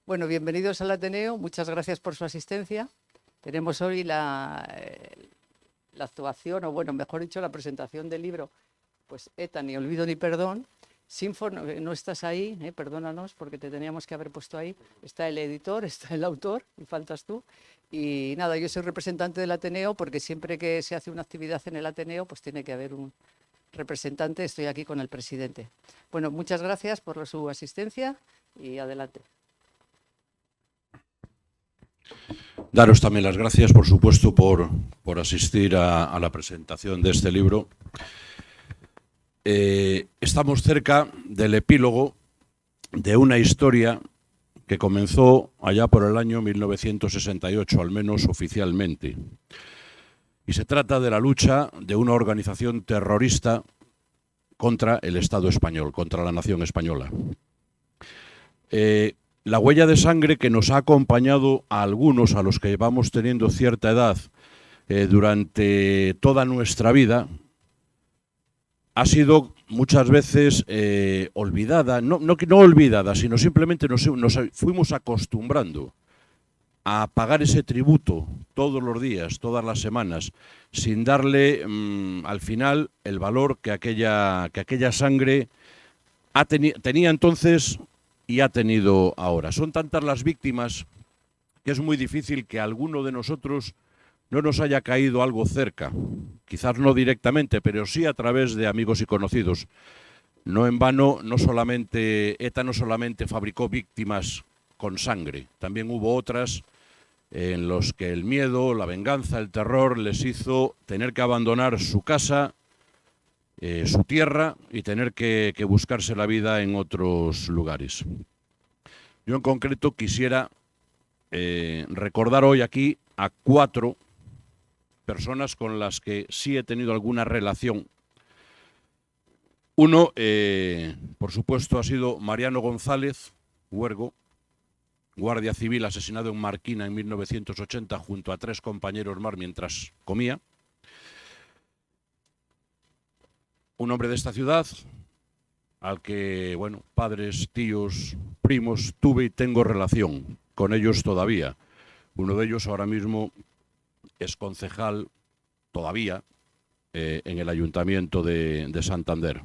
Bueno, bienvenidos al Ateneo. Muchas gracias por su asistencia. Tenemos hoy la actuación, o bueno, mejor dicho, la presentación del libro, pues ETA, ni olvido ni perdón. Sinfo, no estás ahí, perdónanos, porque te teníamos que haber puesto ahí. Está el editor, está el autor, y faltas tú. Y nada, yo soy representante del Ateneo, porque siempre que se hace una actividad en el Ateneo, pues tiene que haber un representante. Estoy aquí con el presidente. Bueno, muchas gracias por su asistencia y adelante. Daros también las gracias, por supuesto, por asistir a la presentación de este libro. Estamos cerca del epílogo de una historia que comenzó allá por el año 1968, al menos oficialmente. Y se trata de la lucha de una organización terrorista contra el Estado español, contra la nación española. La huella de sangre que nos ha acompañado a algunos, a los que vamos teniendo cierta edad, durante toda nuestra vida, ha sido muchas veces olvidada, no olvidada, sino simplemente nos fuimos acostumbrando a pagar ese tributo todos los días, todas las semanas, sin darle al final el valor que aquella sangre tenía entonces y ha tenido ahora. Son tantas las víctimas que es muy difícil que a alguno de nosotros no nos haya caído algo cerca, quizás no directamente, pero sí a través de amigos y conocidos. No en vano, ETA no solamente fabricó víctimas con sangre, también hubo otras en los que el miedo, la venganza, el terror les hizo tener que abandonar su casa, su tierra, y tener que buscarse la vida en otros lugares. Yo en concreto quisiera recordar hoy aquí a 4 personas con las que sí he tenido alguna relación. Uno, por supuesto, ha sido Mariano González Huergo, guardia civil asesinado en Marquina en 1980 junto a 3 compañeros más mientras comía. Un hombre de esta ciudad, al que, bueno, padres, tíos, primos, tuve y tengo relación con ellos todavía. Uno de ellos ahora mismo es concejal todavía en el Ayuntamiento de Santander.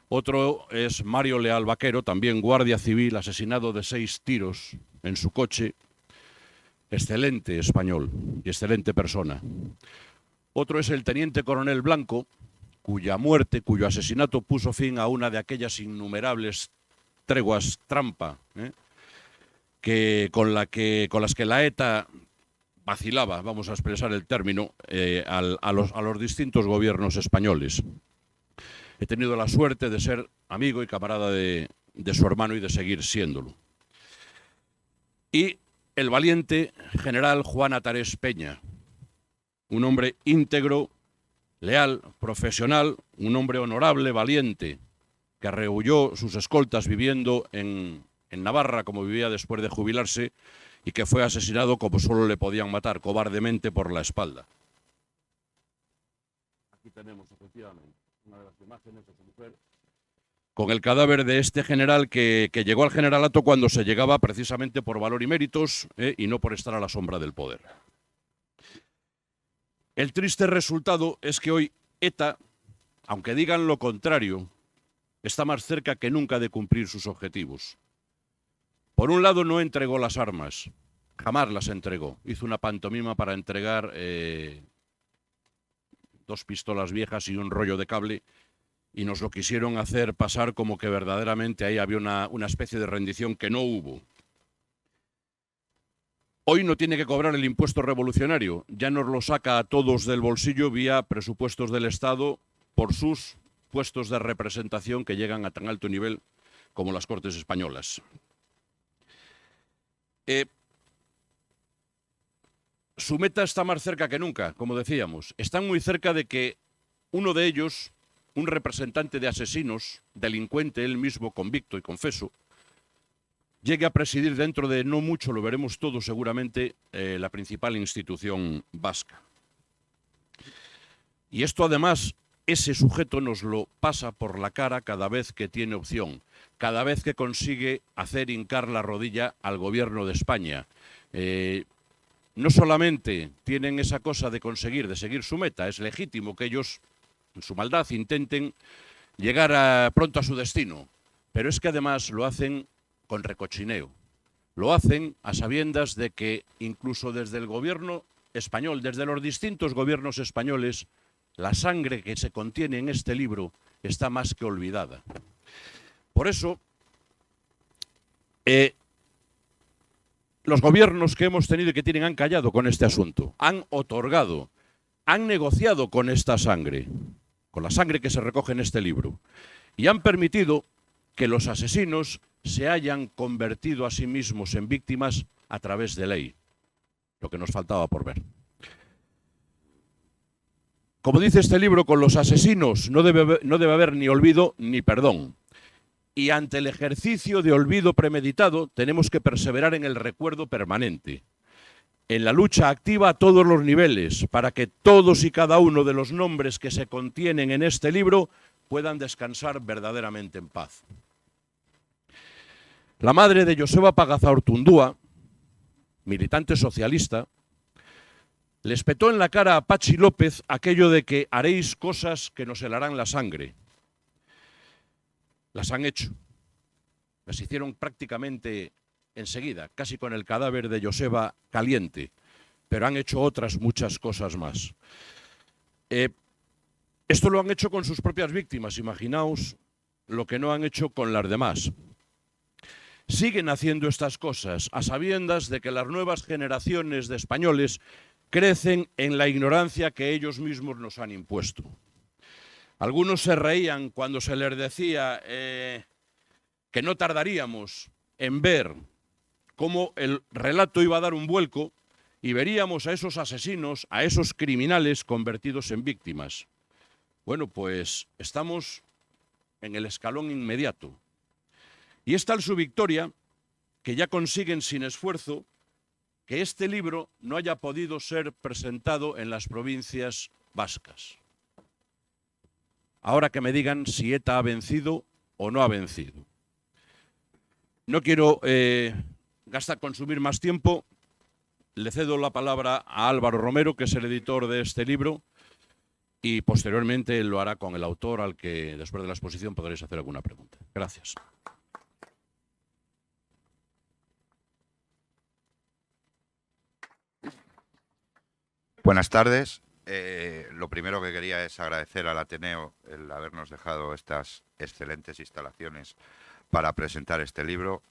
Otro es Mario Leal Vaquero, también guardia civil, asesinado de 6 tiros en su coche. Excelente español y excelente persona. Otro es el teniente coronel Blanco, cuya muerte, cuyo asesinato puso fin a una de aquellas innumerables treguas trampa con las que la ETA vacilaba, vamos a expresar el término, a los distintos gobiernos españoles. He tenido la suerte de ser amigo y camarada de su hermano y de seguir siéndolo. Y el valiente general Juan Atarés Peña, un hombre íntegro, leal, profesional, un hombre honorable, valiente, que rehuyó sus escoltas viviendo en Navarra, como vivía después de jubilarse, y que fue asesinado como solo le podían matar, cobardemente por la espalda. Aquí tenemos efectivamente una de las imágenes de su mujer, con el cadáver de este general que llegó al generalato cuando se llegaba precisamente por valor y méritos y no por estar a la sombra del poder. El triste resultado es que hoy ETA, aunque digan lo contrario, está más cerca que nunca de cumplir sus objetivos. Por un lado, no entregó las armas, jamás las entregó. Hizo una pantomima para entregar 2 pistolas viejas y un rollo de cable, y nos lo quisieron hacer pasar como que verdaderamente ahí había una especie de rendición que no hubo. Hoy no tiene que cobrar el impuesto revolucionario, ya nos lo saca a todos del bolsillo vía presupuestos del Estado por sus puestos de representación que llegan a tan alto nivel como las Cortes españolas. Su meta está más cerca que nunca, como decíamos. Están muy cerca de que uno de ellos, un representante de asesinos, delincuente él mismo, convicto y confeso, llegue a presidir dentro de no mucho, lo veremos todos seguramente, la principal institución vasca. Y esto además ese sujeto nos lo pasa por la cara cada vez que tiene opción, cada vez que consigue hacer hincar la rodilla al gobierno de España. No solamente tienen esa cosa de conseguir, de seguir su meta, es legítimo que ellos, en su maldad, intenten llegar pronto a su destino, pero es que además lo hacen con recochineo. Lo hacen a sabiendas de que incluso desde el gobierno español, desde los distintos gobiernos españoles, la sangre que se contiene en este libro está más que olvidada. Por eso, los gobiernos que hemos tenido y que tienen han callado con este asunto, han otorgado, han negociado con esta sangre, con la sangre que se recoge en este libro, y han permitido que los asesinos se hayan convertido a sí mismos en víctimas a través de ley, lo que nos faltaba por ver. Como dice este libro, con los asesinos no debe haber ni olvido ni perdón. Y ante el ejercicio de olvido premeditado tenemos que perseverar en el recuerdo permanente, en la lucha activa a todos los niveles, para que todos y cada uno de los nombres que se contienen en este libro puedan descansar verdaderamente en paz. La madre de Joseba Pagazaurtundúa, militante socialista, le espetó en la cara a Patxi López aquello de que haréis cosas que nos helarán la sangre. Las han hecho. Las hicieron prácticamente enseguida, casi con el cadáver de Joseba caliente, pero han hecho otras muchas cosas más. Esto lo han hecho con sus propias víctimas, imaginaos lo que no han hecho con las demás. Siguen haciendo estas cosas a sabiendas de que las nuevas generaciones de españoles crecen en la ignorancia que ellos mismos nos han impuesto. Algunos se reían cuando se les decía que no tardaríamos en ver cómo el relato iba a dar un vuelco y veríamos a esos asesinos, a esos criminales convertidos en víctimas. Bueno, pues estamos en el escalón inmediato. Y es tal su victoria que ya consiguen sin esfuerzo que este libro no haya podido ser presentado en las provincias vascas. Ahora que me digan si ETA ha vencido o no ha vencido. No quiero consumir más tiempo. Le cedo la palabra a Álvaro Romero, que es el editor de este libro, y posteriormente lo hará con el autor, al que después de la exposición podréis hacer alguna pregunta. Gracias. Buenas tardes. Lo primero que quería es agradecer al Ateneo el habernos dejado estas excelentes instalaciones para presentar este libro,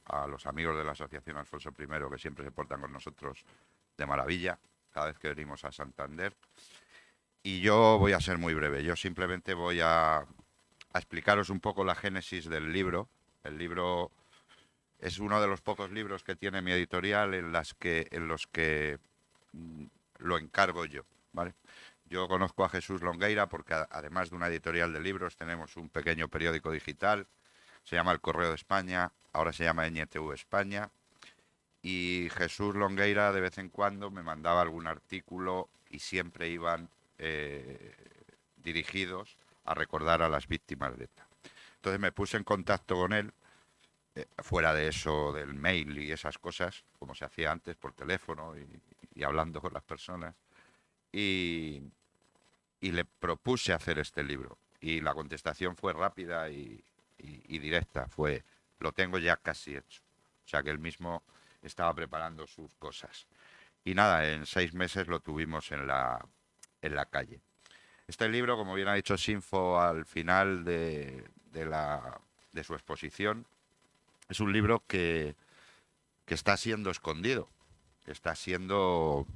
a los amigos de la Asociación Alfonso I, que siempre se portan con nosotros de maravilla cada vez que venimos a Santander. Y yo voy a ser muy breve. Yo simplemente voy a explicaros un poco la génesis del libro. El libro es uno de los pocos libros que tiene mi editorial en los que lo encargo yo, ¿vale? Yo conozco a Jesús Longueira porque además de una editorial de libros tenemos un pequeño periódico digital, se llama El Correo de España, ahora se llama NTV España, y Jesús Longueira de vez en cuando me mandaba algún artículo y siempre iban dirigidos a recordar a las víctimas de ETA. Entonces me puse en contacto con él, fuera de eso del mail y esas cosas, como se hacía antes por teléfono y hablando con las personas, y le propuse hacer este libro. Y la contestación fue rápida y directa, fue: lo tengo ya casi hecho. O sea que él mismo estaba preparando sus cosas. Y nada, en 6 meses lo tuvimos en la calle. Este libro, como bien ha dicho Sinfo al final de su exposición, es un libro que está siendo escondido, que está siendo...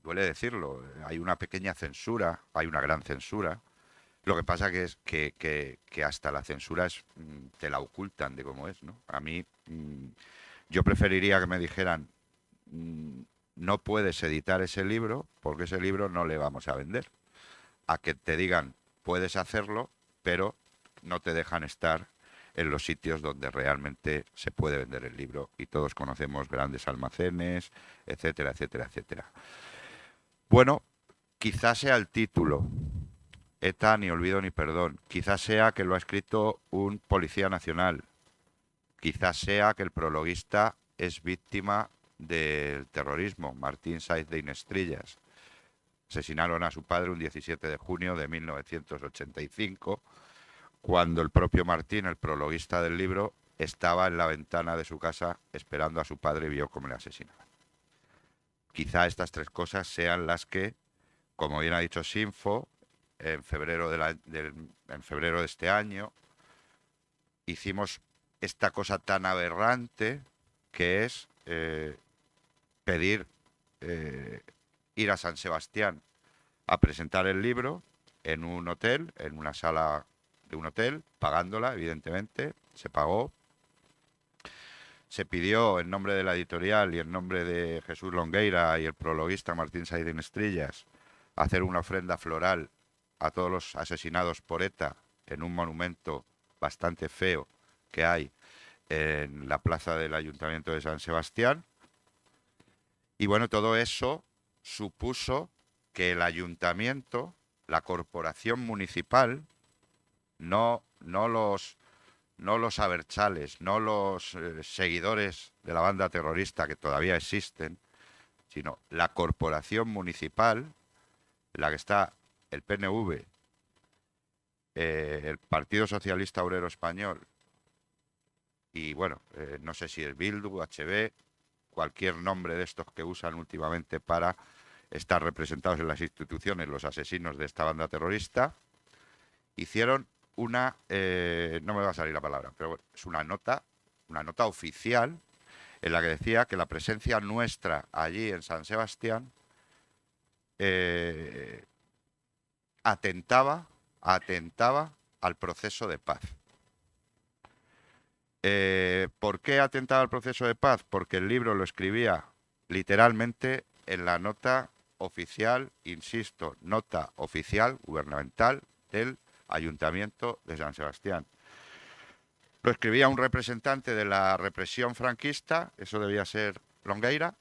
duele decirlo, hay una pequeña censura, hay una gran censura. Lo que pasa que es que hasta la censura te la ocultan de cómo es, ¿no? A mí, yo preferiría que me dijeran: no puedes editar ese libro porque ese libro no le vamos a vender, a que te digan: puedes hacerlo, pero no te dejan estar en los sitios donde realmente se puede vender el libro, y todos conocemos grandes almacenes, etcétera, etcétera, etcétera. Bueno, Quizás sea el título, ETA ni olvido ni perdón. Quizás sea que lo ha escrito un policía nacional. Quizás sea que el prologuista es víctima del terrorismo, Martín Sáiz de Inestrillas. Asesinaron a su padre un 17 de junio de 1985, cuando el propio Martín, el prologuista del libro, estaba en la ventana de su casa esperando a su padre y vio cómo le asesinaban. Quizá estas tres cosas sean las que, como bien ha dicho Sinfo, en febrero de este año hicimos esta cosa tan aberrante que es pedir ir a San Sebastián a presentar el libro en un hotel, en una sala de un hotel, pagándola, evidentemente, se pagó. Se pidió en nombre de la editorial y en nombre de Jesús Longueira y el prologuista Martín Sáiz de Inestrillas hacer una ofrenda floral a todos los asesinados por ETA en un monumento bastante feo que hay en la plaza del Ayuntamiento de San Sebastián. Y bueno, todo eso supuso que el ayuntamiento, la corporación municipal, no los abertzales, no los seguidores de la banda terrorista que todavía existen, sino la corporación municipal, en la que está el PNV, el Partido Socialista Obrero Español y bueno, no sé si es Bildu, HB, cualquier nombre de estos que usan últimamente para estar representados en las instituciones los asesinos de esta banda terrorista, hicieron una, no me va a salir la palabra, pero bueno, es una nota oficial en la que decía que la presencia nuestra allí en San Sebastián atentaba al proceso de paz. ¿Por qué atentaba al proceso de paz? Porque el libro lo escribía literalmente en la nota oficial, insisto, nota oficial gubernamental del Ayuntamiento de San Sebastián. Lo escribía un representante de la represión franquista, eso debía ser Longueira,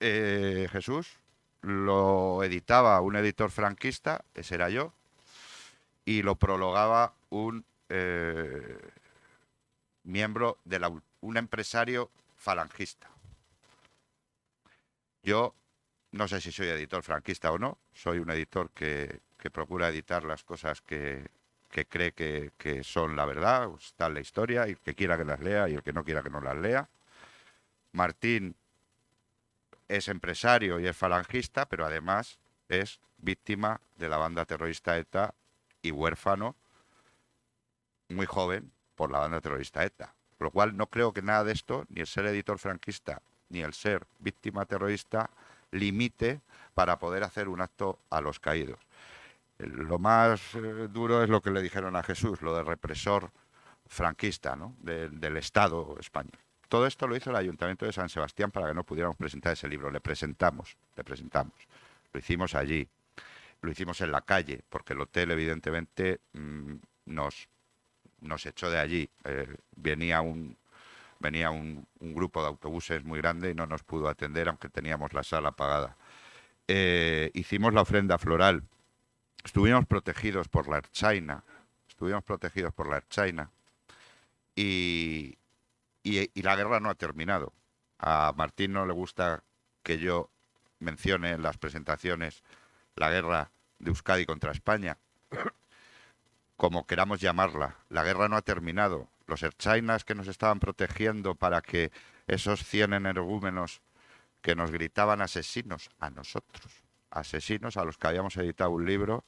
Jesús, lo editaba un editor franquista, ese era yo, y lo prologaba un miembro de un empresario falangista. Yo no sé si soy editor franquista o no, soy un editor que procura editar las cosas que cree que son la verdad, está en la historia, y el que quiera que las lea y el que no quiera que no las lea. Martín es empresario y es falangista, pero además es víctima de la banda terrorista ETA y huérfano, muy joven, por la banda terrorista ETA. Por lo cual no creo que nada de esto, ni el ser editor franquista, ni el ser víctima terrorista, limite para poder hacer un acto a los caídos. Lo más duro es lo que le dijeron a Jesús, lo de represor franquista, ¿no? del Estado español. Todo esto lo hizo el Ayuntamiento de San Sebastián para que no pudiéramos presentar ese libro. Le presentamos. Lo hicimos allí, lo hicimos en la calle, porque el hotel evidentemente nos echó de allí. Venía un grupo de autobuses muy grande y no nos pudo atender, aunque teníamos la sala pagada. Hicimos la ofrenda floral. Estuvimos protegidos por la Ertzaina. Y la guerra no ha terminado. A Martín no le gusta que yo mencione en las presentaciones la guerra de Euskadi contra España. Como queramos llamarla, la guerra no ha terminado. Los ertzainas que nos estaban protegiendo para que esos 100 energúmenos que nos gritaban asesinos a nosotros, asesinos a los que habíamos editado un libro,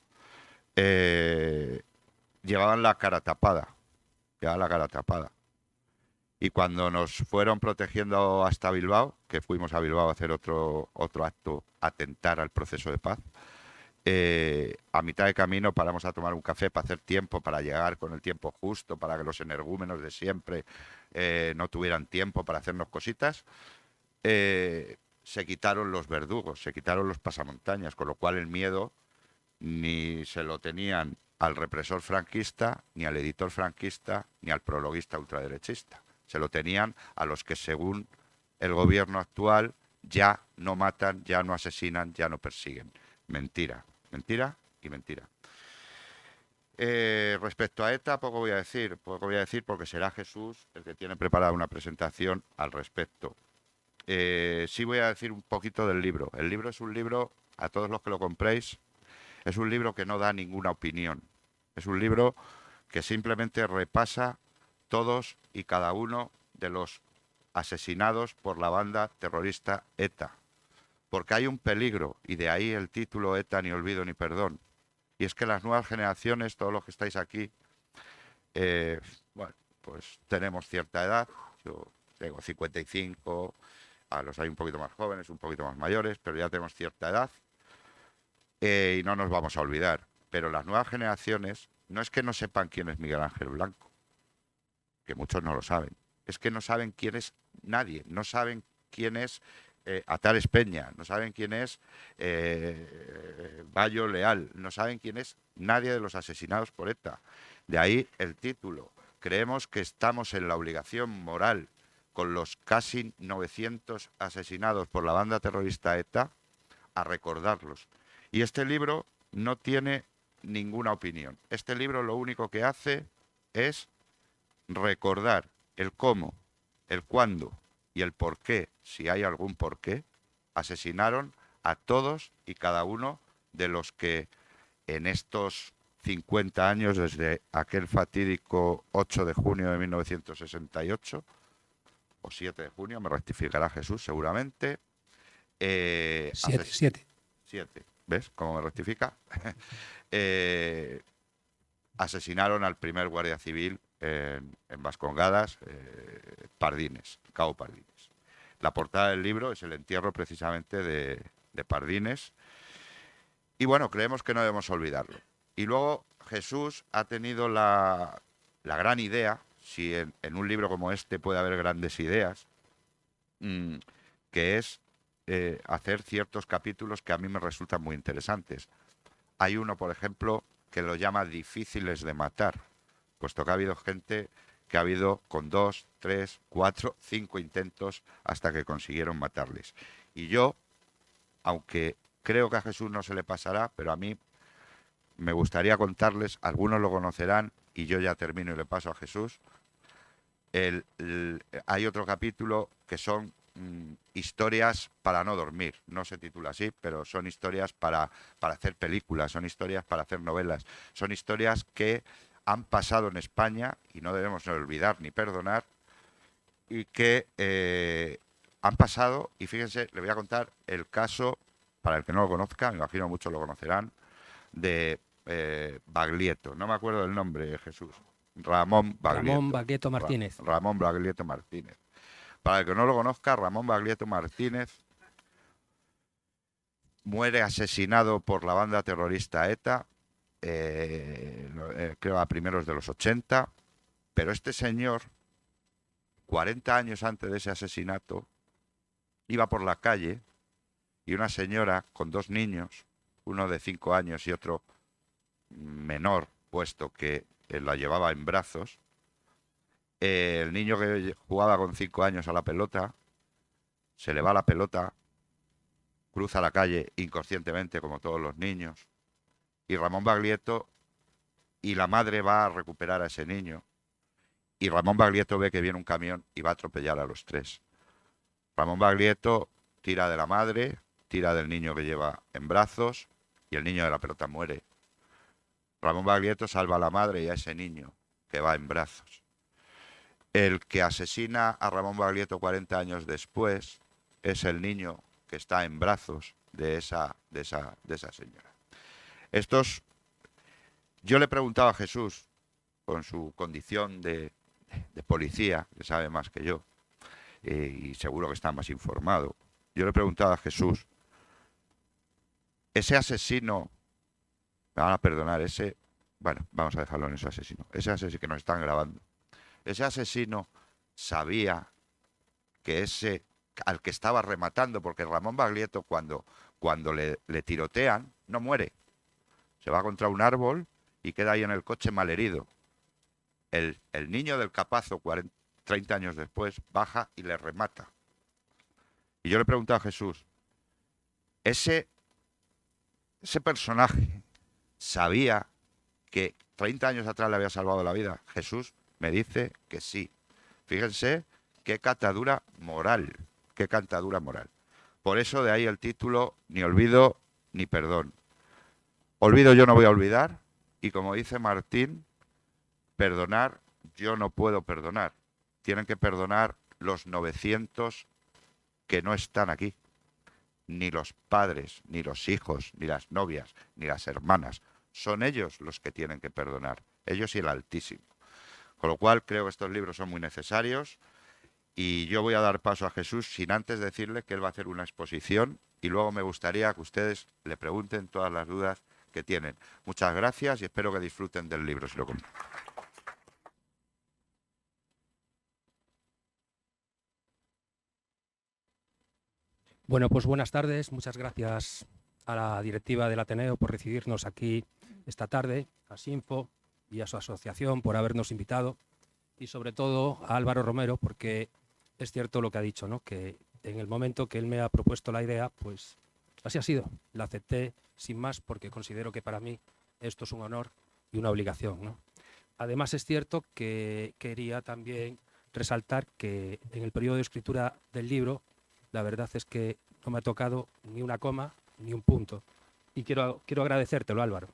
llevaban la cara tapada. Y cuando nos fueron protegiendo hasta Bilbao, que fuimos a Bilbao a hacer otro acto, atentar al proceso de paz, a mitad de camino paramos a tomar un café para hacer tiempo, para llegar con el tiempo justo, para que los energúmenos de siempre no tuvieran tiempo para hacernos cositas. Se quitaron los verdugos, se quitaron los pasamontañas, con lo cual el miedo ni se lo tenían al represor franquista, ni al editor franquista, ni al prologuista ultraderechista. Se lo tenían a los que, según el gobierno actual, ya no matan, ya no asesinan, ya no persiguen. Mentira. Mentira y mentira. Respecto a ETA, poco voy a decir porque será Jesús el que tiene preparada una presentación al respecto. Sí voy a decir un poquito del libro. El libro es un libro, a todos los que lo compréis, es un libro que no da ninguna opinión. Es un libro que simplemente repasa todos y cada uno de los asesinados por la banda terrorista ETA. Porque hay un peligro, y de ahí el título ETA, ni olvido ni perdón. Y es que las nuevas generaciones, todos los que estáis aquí, bueno, pues tenemos cierta edad. Yo tengo 55, a los hay un poquito más jóvenes, un poquito más mayores, pero ya tenemos cierta edad y no nos vamos a olvidar. Pero las nuevas generaciones no es que no sepan quién es Miguel Ángel Blanco, que muchos no lo saben. Es que no saben quién es nadie, no saben quién es Atares Peña, no saben quién es Bayo Leal, no saben quién es nadie de los asesinados por ETA. De ahí el título. Creemos que estamos en la obligación moral con los casi 900 asesinados por la banda terrorista ETA a recordarlos. Y este libro no tiene ninguna opinión. Este libro lo único que hace es recordar el cómo, el cuándo y el por qué, si hay algún por qué, asesinaron a todos y cada uno de los que en estos 50 años, desde aquel fatídico 8 de junio de 1968, o 7 de junio, me rectificará Jesús seguramente. 7. ¿Ves cómo me rectifica? Asesinaron al primer guardia civil en Vascongadas, Pardines, Cabo Pardines. La portada del libro es el entierro precisamente de Pardines. Y bueno, creemos que no debemos olvidarlo. Y luego Jesús ha tenido la gran idea, si en un libro como este puede haber grandes ideas, que es hacer ciertos capítulos que a mí me resultan muy interesantes. Hay uno, por ejemplo, que lo llama difíciles de matar, puesto que ha habido gente que ha habido con 2, 3, 4, 5 intentos hasta que consiguieron matarles. Y yo, aunque creo que a Jesús no se le pasará, pero a mí me gustaría contarles, algunos lo conocerán y yo ya termino y le paso a Jesús. Hay otro capítulo que son historias para no dormir, no se titula así, pero son historias para hacer películas, son historias para hacer novelas, son historias que han pasado en España y no debemos olvidar ni perdonar, y que han pasado, y fíjense, le voy a contar el caso, para el que no lo conozca, me imagino muchos lo conocerán, de Baglietto, no me acuerdo del nombre, Jesús. Ramón Baglietto Martínez. Ramón Baglietto Martínez. Para el que no lo conozca, Ramón Baglietto Martínez muere asesinado por la banda terrorista ETA, creo a primeros de los 80, pero este señor, 40 años antes de ese asesinato, iba por la calle y una señora con 2 niños, uno de 5 años y otro menor, puesto que la llevaba en brazos. El niño que jugaba con 5 años a la pelota, se le va la pelota, cruza la calle inconscientemente como todos los niños, y Ramón Baglietto y la madre va a recuperar a ese niño, y Ramón Baglietto ve que viene un camión y va a atropellar a los 3. Ramón Baglietto tira de la madre, tira del niño que lleva en brazos, y el niño de la pelota muere. Ramón Baglietto salva a la madre y a ese niño que va en brazos. El que asesina a Ramón Baglietto 40 años después es el niño que está en brazos de esa señora. Yo le preguntaba a Jesús, con su condición de policía, que sabe más que yo, y seguro que está más informado, yo le preguntaba a Jesús, ese asesino, me van a perdonar, bueno, vamos a dejarlo en ese asesino que nos están grabando, ese asesino sabía que al que estaba rematando, porque Ramón Baglietto cuando le tirotean, no muere. Se va contra un árbol y queda ahí en el coche malherido. El niño del capazo, 30 años después, baja y le remata. Y yo le preguntaba a Jesús, ese ese personaje sabía que 30 años atrás le había salvado la vida. Jesús me dice que sí. Fíjense qué catadura moral, qué catadura moral. Por eso de ahí el título, ni olvido ni perdón. Olvido yo no voy a olvidar, y como dice Martín, perdonar yo no puedo perdonar. Tienen que perdonar los 900 que no están aquí. Ni los padres, ni los hijos, ni las novias, ni las hermanas. Son ellos los que tienen que perdonar, ellos y el Altísimo. Con lo cual creo que estos libros son muy necesarios y yo voy a dar paso a Jesús sin antes decirle que él va a hacer una exposición y luego me gustaría que ustedes le pregunten todas las dudas que tienen. Muchas gracias y espero que disfruten del libro. Si lo compran. Bueno, pues buenas tardes. Muchas gracias a la directiva del Ateneo por recibirnos aquí esta tarde, a Sinfo y a su asociación por habernos invitado y sobre todo a Álvaro Romero porque es cierto lo que ha dicho, ¿no? Que en el momento que él me ha propuesto la idea, pues así ha sido. La acepté sin más porque considero que para mí esto es un honor y una obligación, ¿no? Además es cierto que quería también resaltar que en el periodo de escritura del libro la verdad es que no me ha tocado ni una coma ni un punto. Y quiero agradecértelo, Álvaro.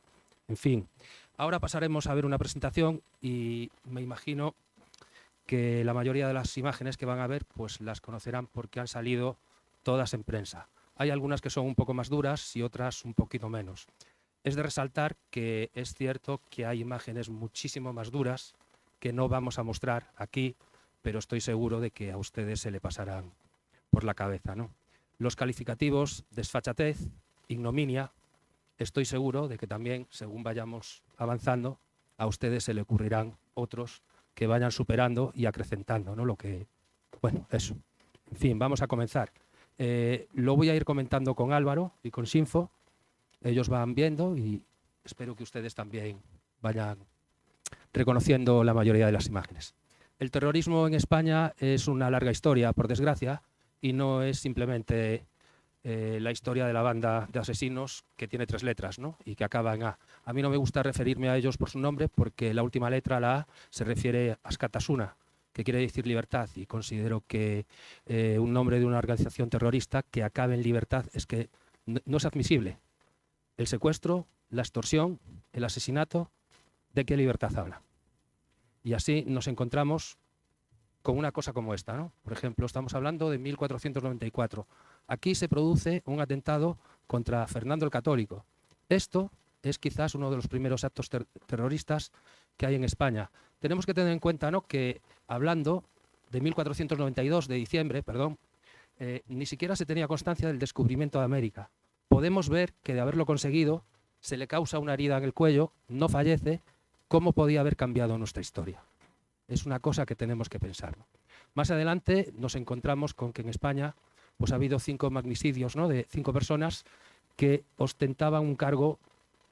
En fin, ahora pasaremos a ver una presentación y me imagino que la mayoría de las imágenes que van a ver pues las conocerán porque han salido todas en prensa. Hay algunas que son un poco más duras y otras un poquito menos. Es de resaltar que es cierto que hay imágenes muchísimo más duras que no vamos a mostrar aquí, pero estoy seguro de que a ustedes se le pasarán por la cabeza, ¿no? Los calificativos desfachatez, ignominia, estoy seguro de que también, según vayamos avanzando, a ustedes se le ocurrirán otros que vayan superando y acrecentando, ¿no? Lo que, bueno, eso. En fin, vamos a comenzar. Lo voy a ir comentando con Álvaro y con Sinfo. Ellos van viendo y espero que ustedes también vayan reconociendo la mayoría de las imágenes. El terrorismo en España es una larga historia, por desgracia, y no es simplemente la historia de la banda de asesinos que tiene 3 letras, ¿no? Y que acaba en A. A mí no me gusta referirme a ellos por su nombre porque la última letra, la A, se refiere a Askatasuna, que quiere decir libertad, y considero que un nombre de una organización terrorista que acabe en libertad es que no es admisible. El secuestro, la extorsión, el asesinato, ¿de qué libertad habla? Y así nos encontramos con una cosa como esta, ¿no? Por ejemplo, estamos hablando de 1494. Aquí se produce un atentado contra Fernando el Católico. Esto es quizás uno de los primeros actos terroristas que hay en España. Tenemos que tener en cuenta, ¿no?, que hablando de 1492, de diciembre, perdón, ni siquiera se tenía constancia del descubrimiento de América. Podemos ver que de haberlo conseguido se le causa una herida en el cuello, no fallece. ¿Cómo podía haber cambiado nuestra historia? Es una cosa que tenemos que pensar, ¿no? Más adelante nos encontramos con que en España pues, ha habido 5 magnicidios, ¿no?, de 5 personas que ostentaban un cargo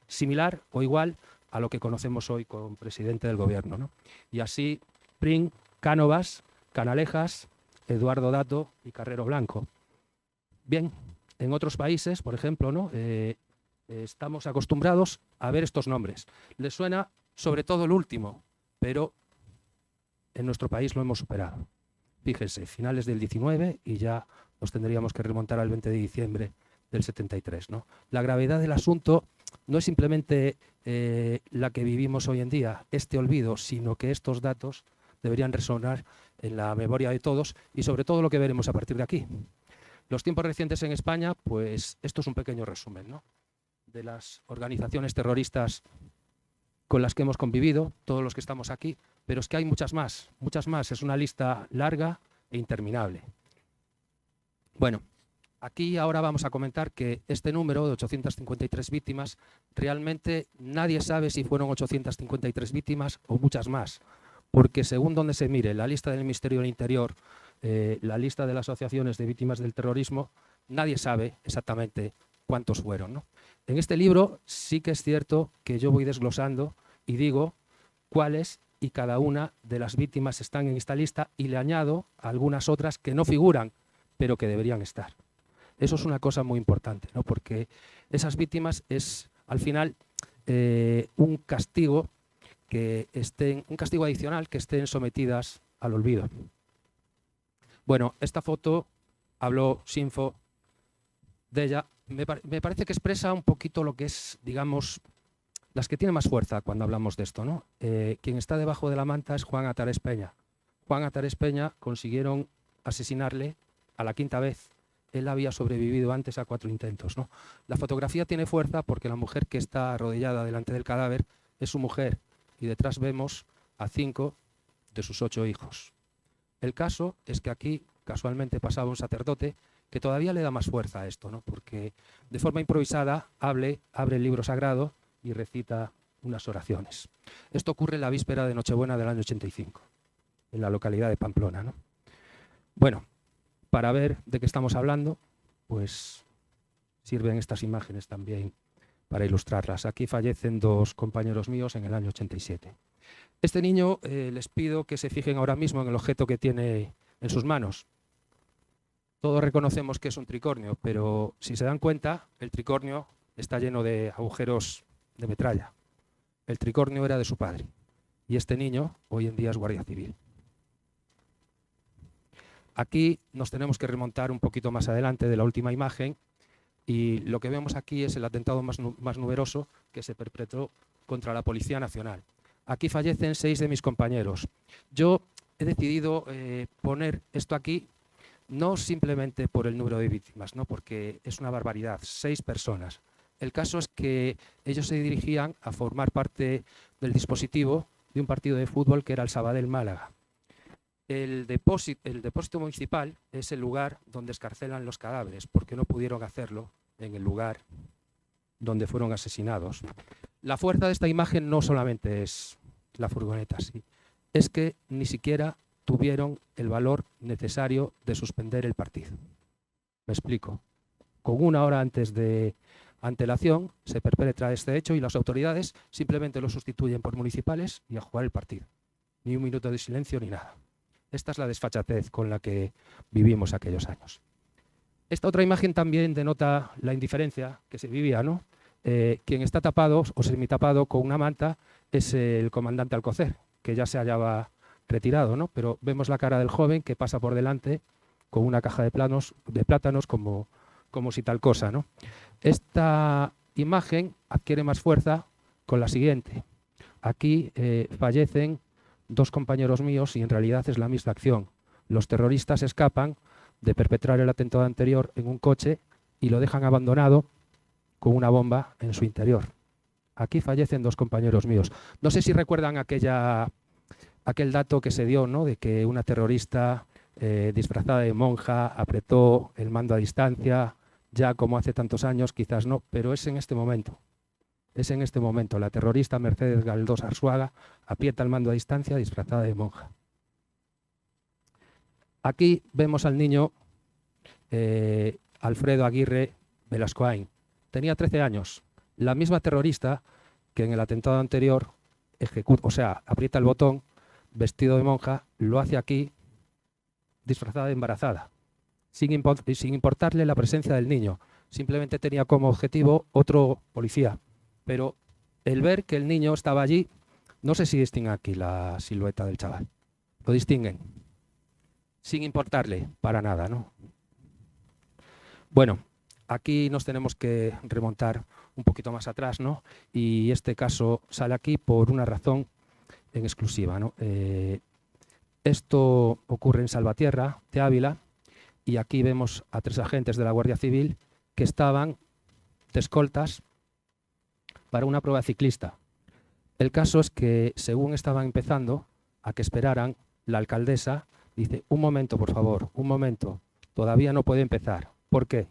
similar o igual a lo que conocemos hoy como presidente del gobierno, ¿no? Y así Prim, Cánovas, Canalejas, Eduardo Dato y Carrero Blanco. Bien, en otros países, por ejemplo, ¿no?, estamos acostumbrados a ver estos nombres. Les suena sobre todo el último, pero en nuestro país lo hemos superado. Fíjense, finales del 19 y ya nos tendríamos que remontar al 20 de diciembre del 73, ¿no? La gravedad del asunto no es simplemente la que vivimos hoy en día, este olvido, sino que estos datos deberían resonar en la memoria de todos y sobre todo lo que veremos a partir de aquí. Los tiempos recientes en España, pues esto es un pequeño resumen, ¿no?, de las organizaciones terroristas con las que hemos convivido, todos los que estamos aquí, pero es que hay muchas más, es una lista larga e interminable. Bueno, aquí ahora vamos a comentar que este número de 853 víctimas, realmente nadie sabe si fueron 853 víctimas o muchas más, porque según donde se mire, la lista del Ministerio del Interior, la lista de las asociaciones de víctimas del terrorismo, nadie sabe exactamente cuántos fueron, ¿no? En este libro sí que es cierto que yo voy desglosando y digo cuáles y cada una de las víctimas están en esta lista y le añado algunas otras que no figuran, pero que deberían estar. Eso es una cosa muy importante, ¿no? Porque esas víctimas es, al final, un castigo adicional que estén sometidas al olvido. Bueno, esta foto habló Xinfo de ella. Me parece que expresa un poquito lo que es, digamos, las que tienen más fuerza cuando hablamos de esto, ¿no? Quien está debajo de la manta es Juan Atares Peña. Juan Atares Peña consiguieron asesinarle a la 5ª vez. Él había sobrevivido antes a 4 intentos, ¿no? La fotografía tiene fuerza porque la mujer que está arrodillada delante del cadáver es su mujer y detrás vemos a 5 de sus 8 hijos. El caso es que aquí casualmente pasaba un sacerdote que todavía le da más fuerza a esto, ¿no? Porque de forma improvisada abre el libro sagrado y recita unas oraciones. Esto ocurre en la víspera de Nochebuena del año 85, en la localidad de Pamplona, ¿no? Bueno, para ver de qué estamos hablando, pues sirven estas imágenes también para ilustrarlas. Aquí fallecen 2 compañeros míos en el año 87. Este niño, les pido que se fijen ahora mismo en el objeto que tiene en sus manos. Todos reconocemos que es un tricornio, pero si se dan cuenta, el tricornio está lleno de agujeros de metralla. El tricornio era de su padre y este niño hoy en día es guardia civil. Aquí nos tenemos que remontar un poquito más adelante de la última imagen y lo que vemos aquí es el atentado más numeroso que se perpetró contra la Policía Nacional. Aquí fallecen 6 de mis compañeros. Yo he decidido poner esto aquí no simplemente por el número de víctimas, ¿no? Porque es una barbaridad, 6 personas. El caso es que ellos se dirigían a formar parte del dispositivo de un partido de fútbol que era el Sabadell Málaga. El depósito municipal es el lugar donde escarcelan los cadáveres, porque no pudieron hacerlo en el lugar donde fueron asesinados. La fuerza de esta imagen no solamente es la furgoneta, sí, es que ni siquiera tuvieron el valor necesario de suspender el partido. Me explico. Con 1 hora antes de antelación se perpetra este hecho y las autoridades simplemente lo sustituyen por municipales y a jugar el partido. Ni un minuto de silencio ni nada. Esta es la desfachatez con la que vivimos aquellos años. Esta otra imagen también denota la indiferencia que se vivía, ¿no? Quien está tapado o semitapado con una manta es el comandante Alcocer, que ya se hallaba retirado, ¿no? Pero vemos la cara del joven que pasa por delante con una caja de plátanos como si tal cosa, ¿no? Esta imagen adquiere más fuerza con la siguiente. Aquí fallecen 2 compañeros míos y en realidad es la misma acción. Los terroristas escapan de perpetrar el atentado anterior en un coche y lo dejan abandonado con una bomba en su interior. Aquí fallecen 2 compañeros míos. No sé si recuerdan aquel dato que se dio, ¿no? De que una terrorista disfrazada de monja apretó el mando a distancia, ya como hace tantos años, quizás no, pero es en este momento. Es en este momento. La terrorista Mercedes Galdós Arzuaga aprieta el mando a distancia disfrazada de monja. Aquí vemos al niño Alfredo Aguirre Velascoain. Tenía 13 años. La misma terrorista que en el atentado anterior aprieta el botón vestido de monja, lo hace aquí disfrazada de embarazada, sin importarle la presencia del niño. Simplemente tenía como objetivo otro policía. Pero el ver que el niño estaba allí, no sé si distinguen aquí la silueta del chaval. Lo distinguen. Sin importarle para nada, ¿no? Bueno, aquí nos tenemos que remontar un poquito más atrás, ¿no? Y este caso sale aquí por una razón en exclusiva, ¿no? Esto ocurre en Salvatierra de Ávila y aquí vemos a 3 agentes de la Guardia Civil que estaban de escoltas para una prueba ciclista. El caso es que según estaban empezando a que esperaran, la alcaldesa dice: un momento, por favor, un momento, todavía no puede empezar. ¿Por qué?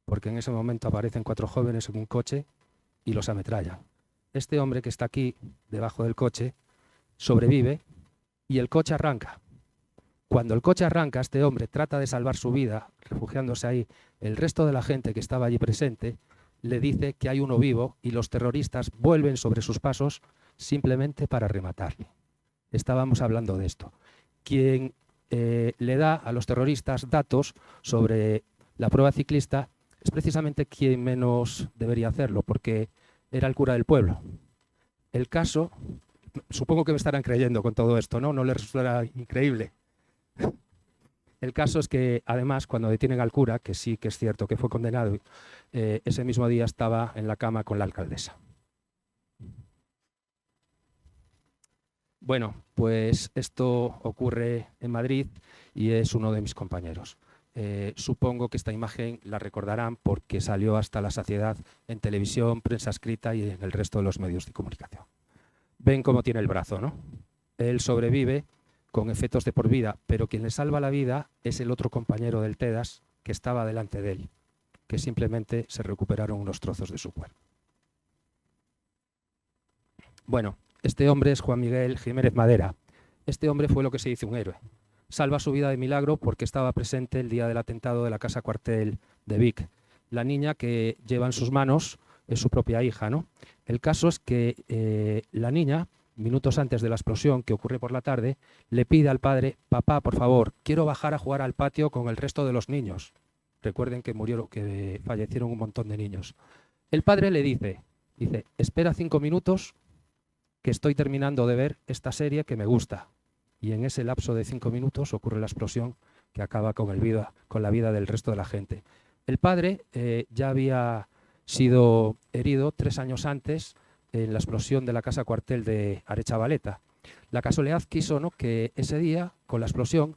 Porque en ese momento aparecen 4 jóvenes en un coche y los ametrallan. Este hombre que está aquí, debajo del coche, sobrevive y el coche arranca. Cuando el coche arranca, este hombre trata de salvar su vida, refugiándose ahí. El resto de la gente que estaba allí presente le dice que hay uno vivo y los terroristas vuelven sobre sus pasos simplemente para rematarle. Estábamos hablando de esto. Quien le da a los terroristas datos sobre la prueba ciclista, es precisamente quien menos debería hacerlo, porque era el cura del pueblo. El caso, supongo que me estarán creyendo con todo esto, ¿no? No les resultará increíble. El caso es que, además, cuando detienen al cura, que sí que es cierto que fue condenado, ese mismo día estaba en la cama con la alcaldesa. Bueno, pues esto ocurre en Madrid y es uno de mis compañeros. Supongo que esta imagen la recordarán porque salió hasta la saciedad en televisión, prensa escrita y en el resto de los medios de comunicación. Ven cómo tiene el brazo, ¿no? Él sobrevive con efectos de por vida, pero quien le salva la vida es el otro compañero del TEDAS que estaba delante de él, que simplemente se recuperaron unos trozos de su cuerpo. Bueno, este hombre es Juan Miguel Jiménez Madera. Este hombre fue lo que se dice un héroe. Salva su vida de milagro porque estaba presente el día del atentado de la casa cuartel de Vic. La niña que lleva en sus manos es su propia hija, ¿no? El caso es que la niña, minutos antes de la explosión que ocurre por la tarde, le pide al padre: papá, por favor, quiero bajar a jugar al patio con el resto de los niños. Recuerden que fallecieron un montón de niños. El padre le dice, espera 5 minutos que estoy terminando de ver esta serie que me gusta. Y en ese lapso de 5 minutos ocurre la explosión que acaba con la vida del resto de la gente. El padre ya había sido herido 3 años antes en la explosión de la casa cuartel de Arechavaleta. La casualidad quiso, ¿no?, que ese día, con la explosión,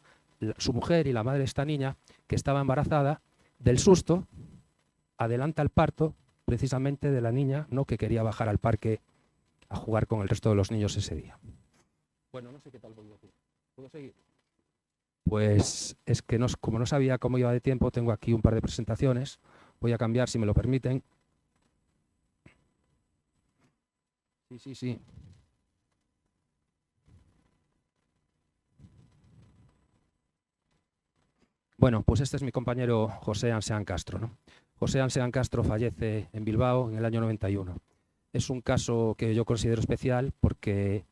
su mujer y la madre de esta niña, que estaba embarazada, del susto, adelanta el parto precisamente de la niña, ¿no?, que quería bajar al parque a jugar con el resto de los niños ese día. Bueno, no sé qué tal voy a decir. ¿Puedo seguir? Pues es que como no sabía cómo iba de tiempo, tengo aquí un par de presentaciones. Voy a cambiar, si me lo permiten. Sí. Bueno, pues este es mi compañero José Anseán Castro, ¿no? José Anseán Castro fallece en Bilbao en el año 91. Es un caso que yo considero especial porque,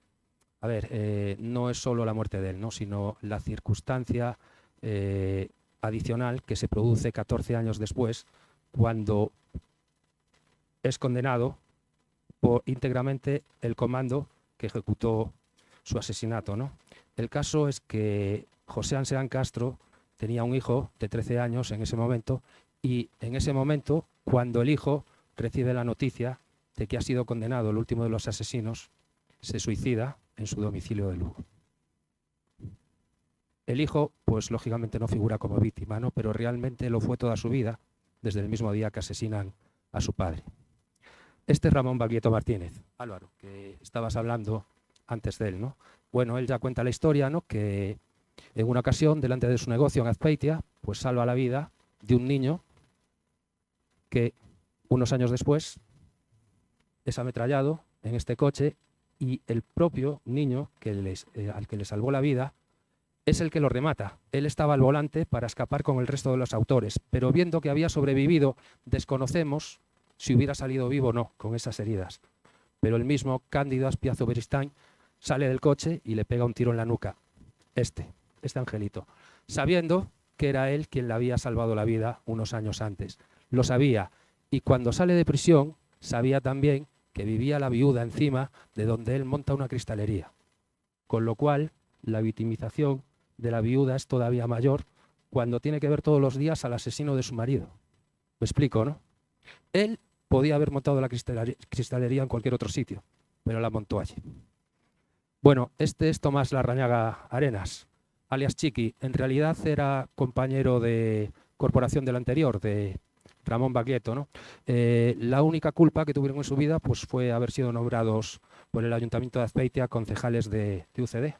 a ver, no es solo la muerte de él, ¿no?, sino la circunstancia adicional que se produce 14 años después, cuando es condenado por íntegramente el comando que ejecutó su asesinato, ¿no? El caso es que José Anseán Castro tenía un hijo de 13 años en ese momento, y en ese momento, cuando el hijo recibe la noticia de que ha sido condenado el último de los asesinos, se suicida en su domicilio de Lugo. El hijo, pues lógicamente no figura como víctima, ¿no?, pero realmente lo fue toda su vida, desde el mismo día que asesinan a su padre. Este es Ramón Baglietto Martínez, Álvaro, que estabas hablando antes de él, ¿no? Bueno, él ya cuenta la historia, ¿no?, que en una ocasión, delante de su negocio en Azpeitia, pues salva la vida de un niño que unos años después es ametrallado en este coche, y el propio niño al que le salvó la vida es el que lo remata. Él estaba al volante para escapar con el resto de los autores, pero viendo que había sobrevivido, desconocemos si hubiera salido vivo o no con esas heridas. Pero el mismo Cándido Aspiazu Beristain sale del coche y le pega un tiro en la nuca. Este angelito, sabiendo que era él quien le había salvado la vida unos años antes. Lo sabía, y cuando sale de prisión sabía también que vivía la viuda encima de donde él monta una cristalería. Con lo cual, la victimización de la viuda es todavía mayor cuando tiene que ver todos los días al asesino de su marido. ¿Me explico, no? Él podía haber montado la cristalería en cualquier otro sitio, pero la montó allí. Bueno, este es Tomás Larrañaga Arenas, alias Chiqui. En realidad era compañero de corporación del anterior, de Ramón Baglietto, ¿no? La única culpa que tuvieron en su vida pues fue haber sido nombrados por el Ayuntamiento de Azpeitia concejales de UCD.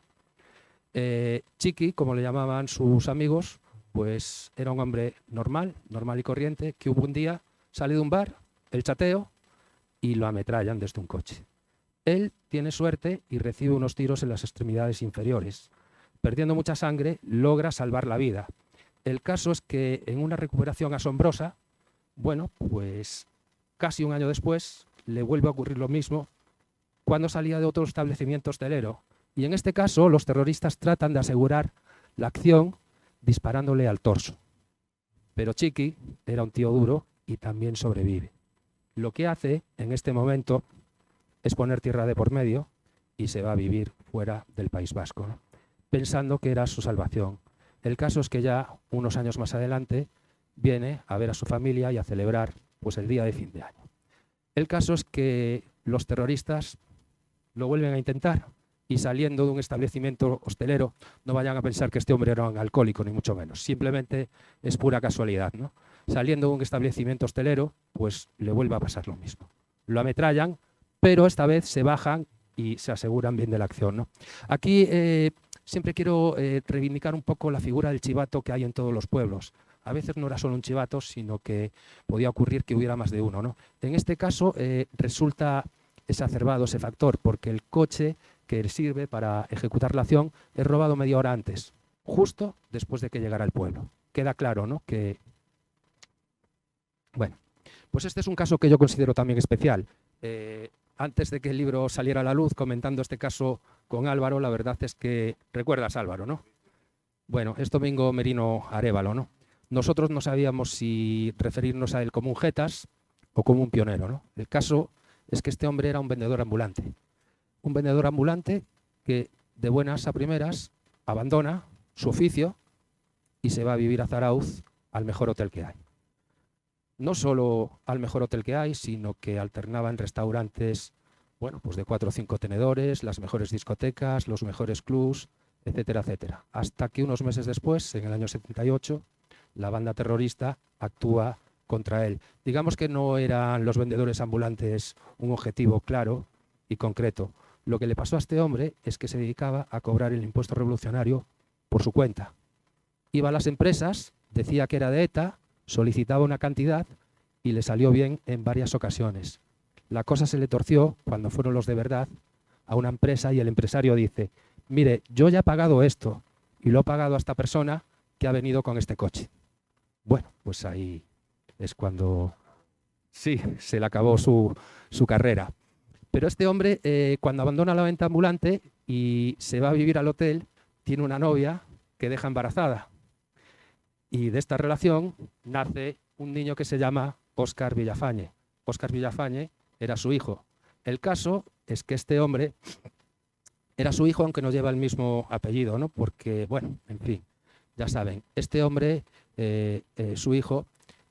Chiqui, como le llamaban sus amigos, pues era un hombre normal y corriente, que un día sale de un bar, el chateo, y lo ametrallan desde un coche. Él tiene suerte y recibe unos tiros en las extremidades inferiores. Perdiendo mucha sangre, logra salvar la vida. El caso es que en una recuperación asombrosa, bueno, pues casi un año después le vuelve a ocurrir lo mismo cuando salía de otro establecimiento hostelero. Y en este caso los terroristas tratan de asegurar la acción disparándole al torso. Pero Chiqui era un tío duro y también sobrevive. Lo que hace en este momento es poner tierra de por medio y se va a vivir fuera del País Vasco, ¿no? Pensando que era su salvación. El caso es que ya unos años más adelante viene a ver a su familia y a celebrar pues, el día de fin de año. El caso es que los terroristas lo vuelven a intentar y saliendo de un establecimiento hostelero, no vayan a pensar que este hombre era un alcohólico, ni mucho menos. Simplemente es pura casualidad, ¿no? Saliendo de un establecimiento hostelero, pues le vuelve a pasar lo mismo. Lo ametrallan, pero esta vez se bajan y se aseguran bien de la acción, ¿no? Aquí siempre quiero reivindicar un poco la figura del chivato que hay en todos los pueblos. A veces no era solo un chivato, sino que podía ocurrir que hubiera más de uno, ¿no? En este caso resulta exacerbado ese factor, porque el coche que sirve para ejecutar la acción es robado media hora antes, justo después de que llegara al pueblo. Queda claro, ¿no? Que, bueno, pues este es un caso que yo considero también especial. Antes de que el libro saliera a la luz, comentando este caso con Álvaro, la verdad es que recuerdas a Álvaro, ¿no? Bueno, es Domingo Merino Arévalo, ¿no? Nosotros no sabíamos si referirnos a él como un jetas o como un pionero, ¿no? El caso es que este hombre era un vendedor ambulante. Un vendedor ambulante que de buenas a primeras abandona su oficio y se va a vivir a Zarauz, al mejor hotel que hay. No solo al mejor hotel que hay, sino que alternaba en restaurantes, bueno, pues de 4 o 5 tenedores, las mejores discotecas, los mejores clubs, etcétera, etcétera. Hasta que unos meses después, en el año 78, la banda terrorista actúa contra él. Digamos que no eran los vendedores ambulantes un objetivo claro y concreto. Lo que le pasó a este hombre es que se dedicaba a cobrar el impuesto revolucionario por su cuenta. Iba a las empresas, decía que era de ETA, solicitaba una cantidad y le salió bien en varias ocasiones. La cosa se le torció cuando fueron los de verdad a una empresa y el empresario dice: mire, yo ya he pagado esto y lo he pagado a esta persona que ha venido con este coche. Bueno, pues ahí es cuando sí, se le acabó su carrera. Pero este hombre, cuando abandona la venta ambulante y se va a vivir al hotel, tiene una novia que deja embarazada. Y de esta relación nace un niño que se llama Óscar Villafañe. Óscar Villafañe era su hijo. El caso es que este hombre era su hijo, aunque no lleva el mismo apellido, ¿no? Porque, bueno, en fin, ya saben, este hombre, su hijo,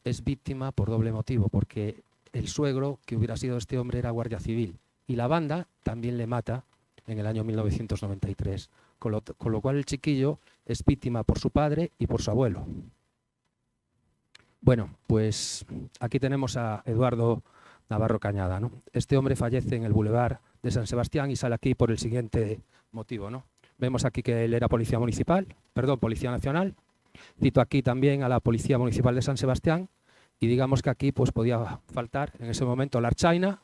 es víctima por doble motivo, porque el suegro que hubiera sido este hombre era guardia civil y la banda también le mata en el año 1993, con lo cual el chiquillo es víctima por su padre y por su abuelo. Bueno, pues aquí tenemos a Eduardo Navarro Cañada, ¿no? Este hombre fallece en el Boulevard de San Sebastián y sale aquí por el siguiente motivo, ¿no? Vemos aquí que él era policía nacional. Cito aquí también a la Policía Municipal de San Sebastián y digamos que aquí pues podía faltar en ese momento la Archaina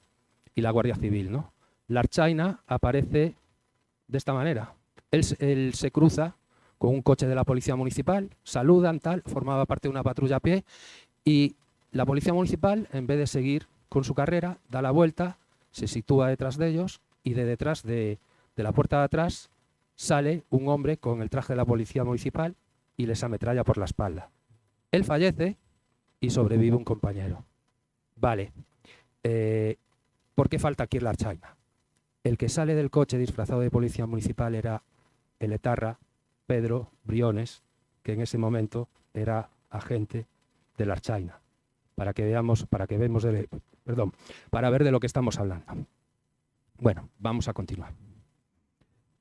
y la Guardia Civil, ¿no? La Archaina aparece de esta manera. Él se cruza con un coche de la Policía Municipal, saludan, tal, formaba parte de una patrulla a pie y la Policía Municipal, en vez de seguir con su carrera, da la vuelta, se sitúa detrás de ellos y de detrás de la puerta de atrás sale un hombre con el traje de la Policía Municipal y les ametralla por la espalda. Él fallece y sobrevive un compañero. Vale, ¿por qué falta aquí la Archaina? El que sale del coche disfrazado de policía municipal era el etarra Pedro Briones, que en ese momento era agente de la Archaina, para ver de lo que estamos hablando. Bueno, vamos a continuar.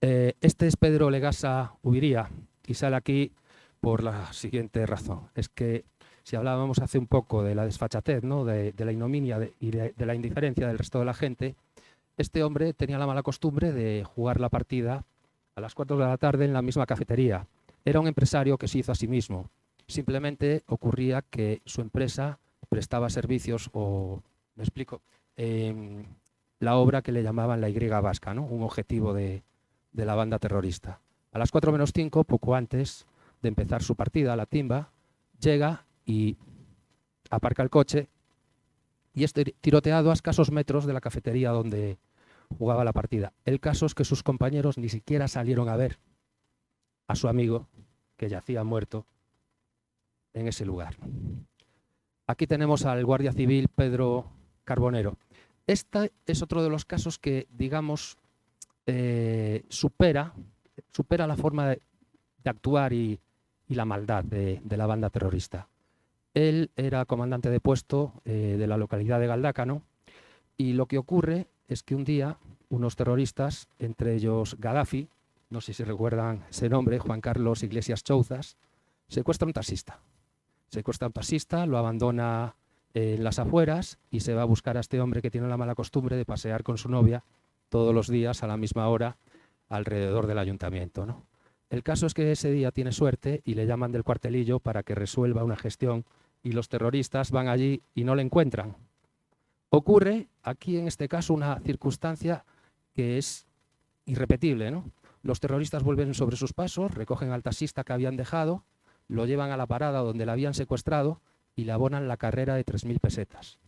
Este es Pedro Legasa Ubiría y sale aquí por la siguiente razón. Es que si hablábamos hace un poco de la desfachatez, ¿no? de la ignominia y de la indiferencia del resto de la gente, este hombre tenía la mala costumbre de jugar la partida a las 4 de la tarde en la misma cafetería. Era un empresario que se hizo a sí mismo. Simplemente ocurría que su empresa prestaba servicios o, me explico, la obra que le llamaban la Y vasca, ¿no? Un objetivo de la banda terrorista. A las 4 menos 5, poco antes de empezar su partida, la timba, llega y aparca el coche y es tiroteado a escasos metros de la cafetería donde jugaba la partida. El caso es que sus compañeros ni siquiera salieron a ver a su amigo, que yacía muerto, en ese lugar. Aquí tenemos al guardia civil Pedro Carbonero. Este es otro de los casos que, digamos, supera la forma de actuar y la maldad de la banda terrorista. Él era comandante de puesto de la localidad de Galdácano, y lo que ocurre es que un día unos terroristas, entre ellos Gaddafi, no sé si recuerdan ese nombre, Juan Carlos Iglesias Chouzas, secuestra a un taxista. Secuestra a un taxista, lo abandona en las afueras y se va a buscar a este hombre que tiene la mala costumbre de pasear con su novia todos los días a la misma hora alrededor del ayuntamiento, ¿no? El caso es que ese día tiene suerte y le llaman del cuartelillo para que resuelva una gestión, y los terroristas van allí y no le encuentran. Ocurre aquí en este caso una circunstancia que es irrepetible, ¿no? Los terroristas vuelven sobre sus pasos, recogen al taxista que habían dejado, lo llevan a la parada donde la habían secuestrado y le abonan la carrera de 3.000 pesetas.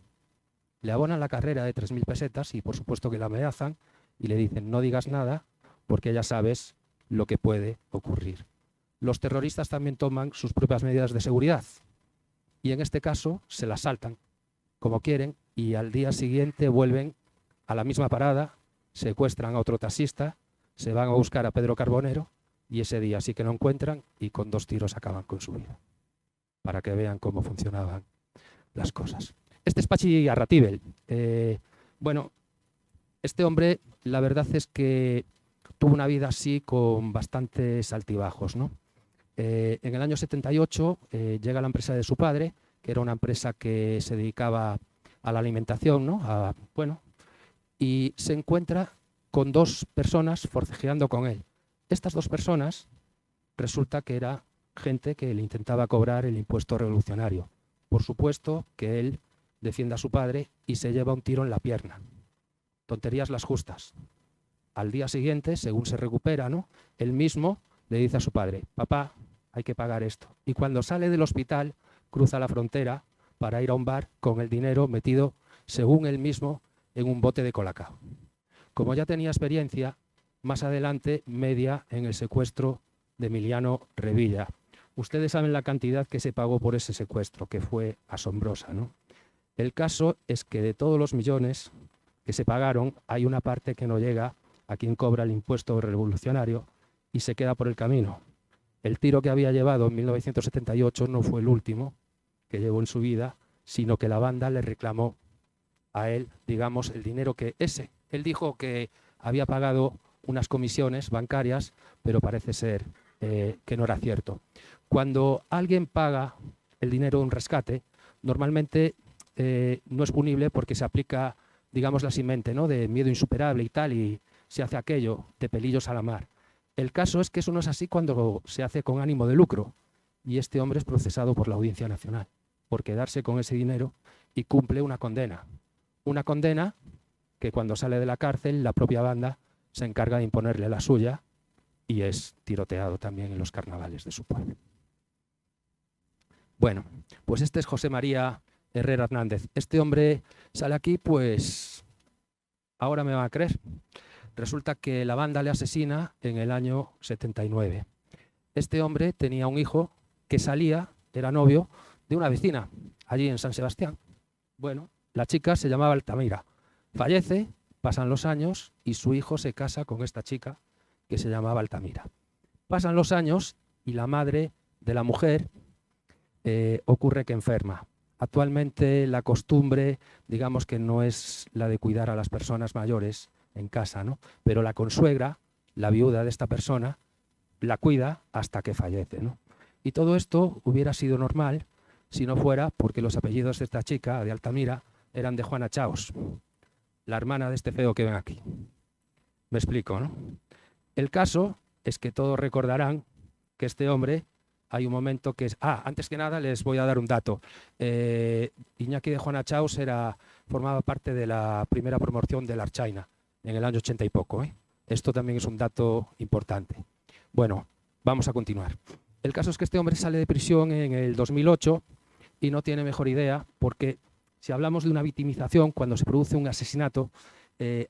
Le abonan la carrera de 3.000 pesetas y por supuesto que la amenazan y le dicen: no digas nada porque ya sabes lo que puede ocurrir. Los terroristas también toman sus propias medidas de seguridad y en este caso se las saltan como quieren, y al día siguiente vuelven a la misma parada, secuestran a otro taxista, se van a buscar a Pedro Carbonero y ese día sí que no encuentran y con 2 tiros acaban con su vida. Para que vean cómo funcionaban las cosas. Este es Pachi Arratibel. Bueno, este hombre, la verdad es que tuvo una vida así con bastantes altibajos, ¿no? En el año 78 llega a la empresa de su padre, que era una empresa que se dedicaba a la alimentación, ¿no? Y se encuentra con 2 personas forcejeando con él. Estas 2 personas resulta que era gente que le intentaba cobrar el impuesto revolucionario. Por supuesto que él defiende a su padre y se lleva un tiro en la pierna. Tonterías las justas. Al día siguiente, según se recupera, ¿no?, él mismo le dice a su padre: papá, hay que pagar esto. Y cuando sale del hospital, cruza la frontera para ir a un bar con el dinero metido, según él mismo, en un bote de Colacao. Como ya tenía experiencia, más adelante media en el secuestro de Emiliano Revilla. Ustedes saben la cantidad que se pagó por ese secuestro, que fue asombrosa, ¿no? El caso es que de todos los millones que se pagaron, hay una parte que no llega a quien cobra el impuesto revolucionario y se queda por el camino. El tiro que había llevado en 1978 no fue el último que llevó en su vida, sino que la banda le reclamó a él, digamos, el dinero que ese. Él dijo que había pagado unas comisiones bancarias, pero parece ser que no era cierto. Cuando alguien paga el dinero de un rescate, normalmente no es punible porque se aplica, digamos, la simente, ¿no?, de miedo insuperable y tal, y se hace aquello de pelillos a la mar. El caso es que eso no es así cuando se hace con ánimo de lucro, y este hombre es procesado por la Audiencia Nacional por quedarse con ese dinero y cumple una condena. Una condena que cuando sale de la cárcel la propia banda se encarga de imponerle la suya y es tiroteado también en los carnavales de su pueblo. Bueno, pues este es José María Herrera Hernández. Este hombre sale aquí, pues ahora me van a creer. Resulta que la banda le asesina en el año 79. Este hombre tenía un hijo que salía, era novio de una vecina, allí en San Sebastián. Bueno, la chica se llamaba Altamira. Fallece, pasan los años y su hijo se casa con esta chica que se llamaba Altamira. Pasan los años y la madre de la mujer ocurre que enferma. Actualmente la costumbre, digamos que no es la de cuidar a las personas mayores en casa, ¿no? Pero la consuegra, la viuda de esta persona, la cuida hasta que fallece, ¿no? Y todo esto hubiera sido normal si no fuera porque los apellidos de esta chica, de Altamira, eran de Juana Chaos, la hermana de este feo que ven aquí. Me explico, ¿no? El caso es que todos recordarán que este hombre, hay un momento que es... antes que nada les voy a dar un dato. Iñaki de Juana Chaos formaba parte de la primera promoción de la Archaina en el año 80 y poco, ¿eh? Esto también es un dato importante. Bueno, vamos a continuar. El caso es que este hombre sale de prisión en el 2008 y no tiene mejor idea porque si hablamos de una victimización, cuando se produce un asesinato,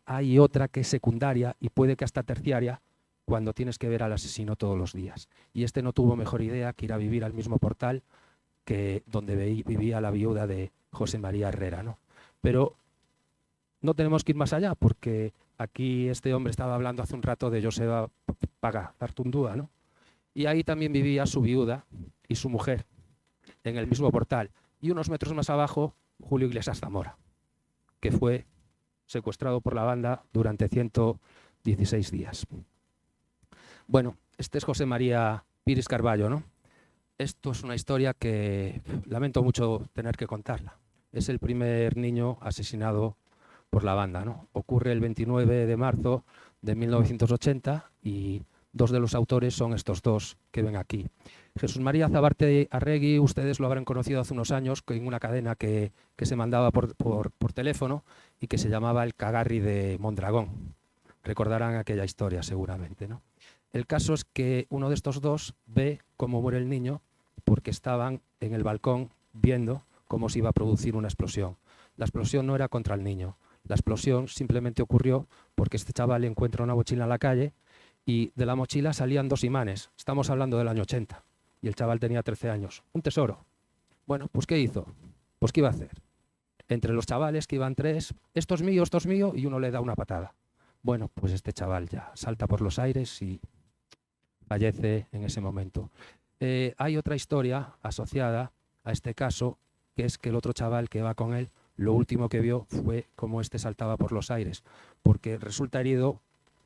hay otra que es secundaria y puede que hasta terciaria cuando tienes que ver al asesino todos los días. Y este no tuvo mejor idea que ir a vivir al mismo portal donde vivía la viuda de José María Herrera, ¿no? Pero no tenemos que ir más allá, porque aquí este hombre estaba hablando hace un rato de Joseba Paga Zartundúa, ¿no? Y ahí también vivía su viuda y su mujer, en el mismo portal. Y unos metros más abajo, Julio Iglesias Zamora, que fue secuestrado por la banda durante 116 días. Bueno, este es José María Piris Carballo, ¿no? Esto es una historia que lamento mucho tener que contarla. Es el primer niño asesinado por la banda, ¿no? Ocurre el 29 de marzo de 1980 y dos de los autores son estos dos que ven aquí. Jesús María Zabarte Arregui, ustedes lo habrán conocido hace unos años en una cadena que se mandaba por teléfono y que se llamaba El Cagarri de Mondragón. Recordarán aquella historia seguramente, ¿no? El caso es que uno de estos dos ve cómo muere el niño porque estaban en el balcón viendo cómo se iba a producir una explosión. La explosión no era contra el niño. La explosión simplemente ocurrió porque este chaval encuentra una mochila en la calle y de la mochila salían dos imanes. Estamos hablando del año 80 y el chaval tenía 13 años. Un tesoro. Bueno, pues ¿qué hizo? Pues ¿qué iba a hacer? Entre los chavales, que iban tres, esto es mío, y uno le da una patada. Bueno, pues este chaval ya salta por los aires y fallece en ese momento. Hay otra historia asociada a este caso, que es que el otro chaval que va con él, lo último que vio fue cómo este saltaba por los aires, porque resulta herido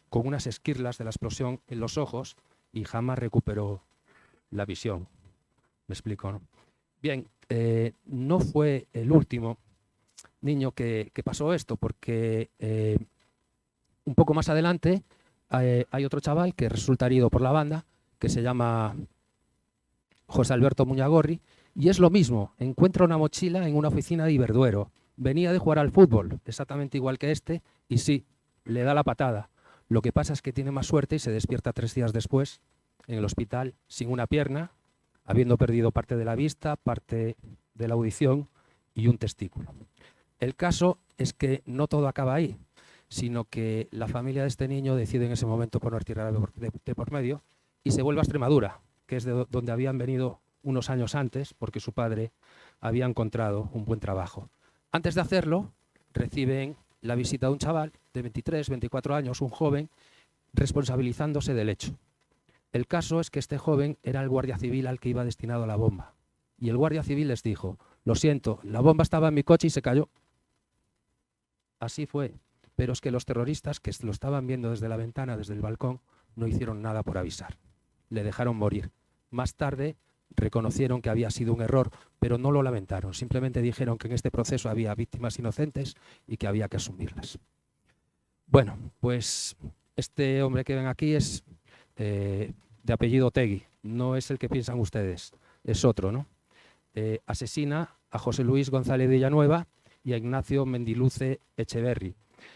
con unas esquirlas de la explosión en los ojos y jamás recuperó la visión. ¿Me explico, no? Bien, no fue el último niño que pasó esto, porque un poco más adelante hay otro chaval que resulta herido por la banda, que se llama José Alberto Muñagorri, y es lo mismo, encuentra una mochila en una oficina de Iberduero. Venía de jugar al fútbol, exactamente igual que este, y sí, le da la patada. Lo que pasa es que tiene más suerte y se despierta 3 días después en el hospital sin una pierna, habiendo perdido parte de la vista, parte de la audición y un testículo. El caso es que no todo acaba ahí, sino que la familia de este niño decide en ese momento poner tierra de por medio y se vuelve a Extremadura, que es de donde habían venido unos años antes, porque su padre había encontrado un buen trabajo. Antes de hacerlo, reciben la visita de un chaval de 23, 24 años, un joven, responsabilizándose del hecho. El caso es que este joven era el guardia civil al que iba destinado la bomba. Y el guardia civil les dijo: lo siento, la bomba estaba en mi coche y se cayó. Así fue. Pero es que los terroristas, que lo estaban viendo desde la ventana, desde el balcón, no hicieron nada por avisar. Le dejaron morir. Más tarde reconocieron que había sido un error, pero no lo lamentaron. Simplemente dijeron que en este proceso había víctimas inocentes y que había que asumirlas. Bueno, pues este hombre que ven aquí es de apellido Otegui. No es el que piensan ustedes, es otro, ¿no? Asesina a José Luis González de Villanueva y a Ignacio Mendiluce Echeverri.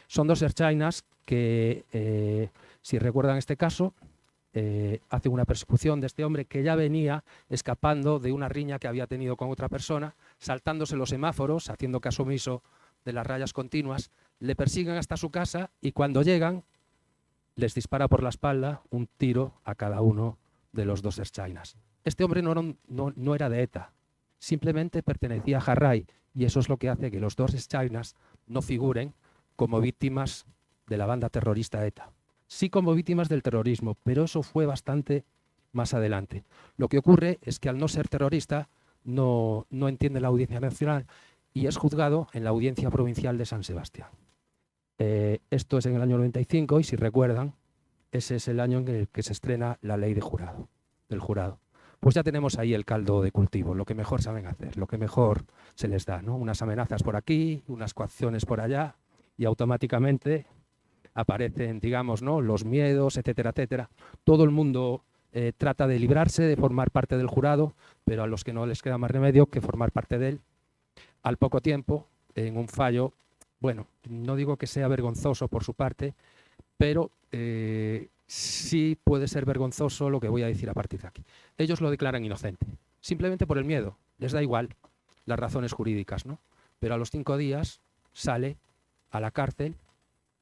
Son dos ertzainas que, si recuerdan este caso, hacen una persecución de este hombre que ya venía escapando de una riña que había tenido con otra persona, saltándose los semáforos, haciendo caso omiso de las rayas continuas, le persiguen hasta su casa y cuando llegan les dispara por la espalda un tiro a cada uno de los dos ertzainas. Este hombre no era de ETA, simplemente pertenecía a Jarray y eso es lo que hace que los dos ertzainas no figuren como víctimas de la banda terrorista ETA. Sí como víctimas del terrorismo, pero eso fue bastante más adelante. Lo que ocurre es que al no ser terrorista no entiende la Audiencia Nacional y es juzgado en la Audiencia Provincial de San Sebastián. Esto es en el año 95 y si recuerdan, ese es el año en el que se estrena la ley del jurado. Pues ya tenemos ahí el caldo de cultivo, lo que mejor saben hacer, lo que mejor se les da, ¿no? Unas amenazas por aquí, unas coacciones por allá y automáticamente aparecen, digamos, ¿no?, los miedos, etcétera, etcétera. Todo el mundo trata de librarse de formar parte del jurado, pero a los que no les queda más remedio que formar parte de él. Al poco tiempo, en un fallo, bueno, no digo que sea vergonzoso por su parte, pero sí puede ser vergonzoso lo que voy a decir a partir de aquí. Ellos lo declaran inocente, simplemente por el miedo. Les da igual las razones jurídicas, ¿no? Pero a los 5 días sale a la cárcel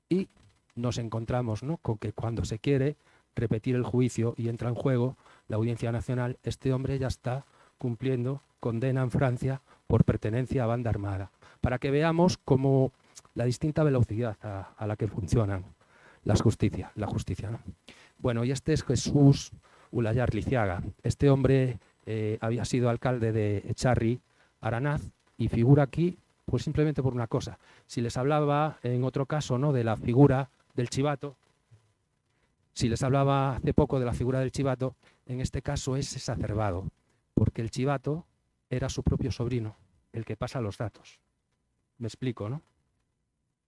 y nos encontramos, ¿no?, con que cuando se quiere repetir el juicio y entra en juego la Audiencia Nacional, este hombre ya está cumpliendo condena en Francia por pertenencia a banda armada, para que veamos cómo la distinta velocidad a la que funcionan la justicia, ¿no? Bueno, y este es Jesús Ulayar Liciaga. Este hombre había sido alcalde de Echarri, Aranaz, y figura aquí pues simplemente por una cosa. Si les hablaba en otro caso, ¿no?, de la figura del chivato, si les hablaba hace poco de la figura del chivato, en este caso es exacerbado, porque el chivato era su propio sobrino, el que pasa los datos. Me explico, ¿no?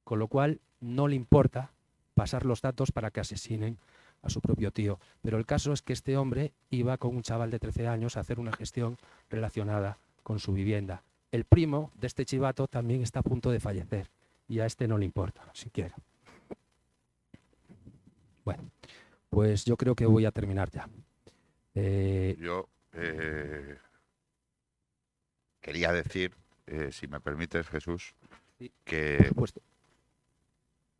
Con lo cual no le importa pasar los datos para que asesinen a su propio tío. Pero el caso es que este hombre iba con un chaval de 13 años a hacer una gestión relacionada con su vivienda. El primo de este chivato también está a punto de fallecer y a este no le importa, siquiera. Bueno, pues yo creo que voy a terminar ya. Yo quería decir, si me permites, Jesús, Sí, que por supuesto.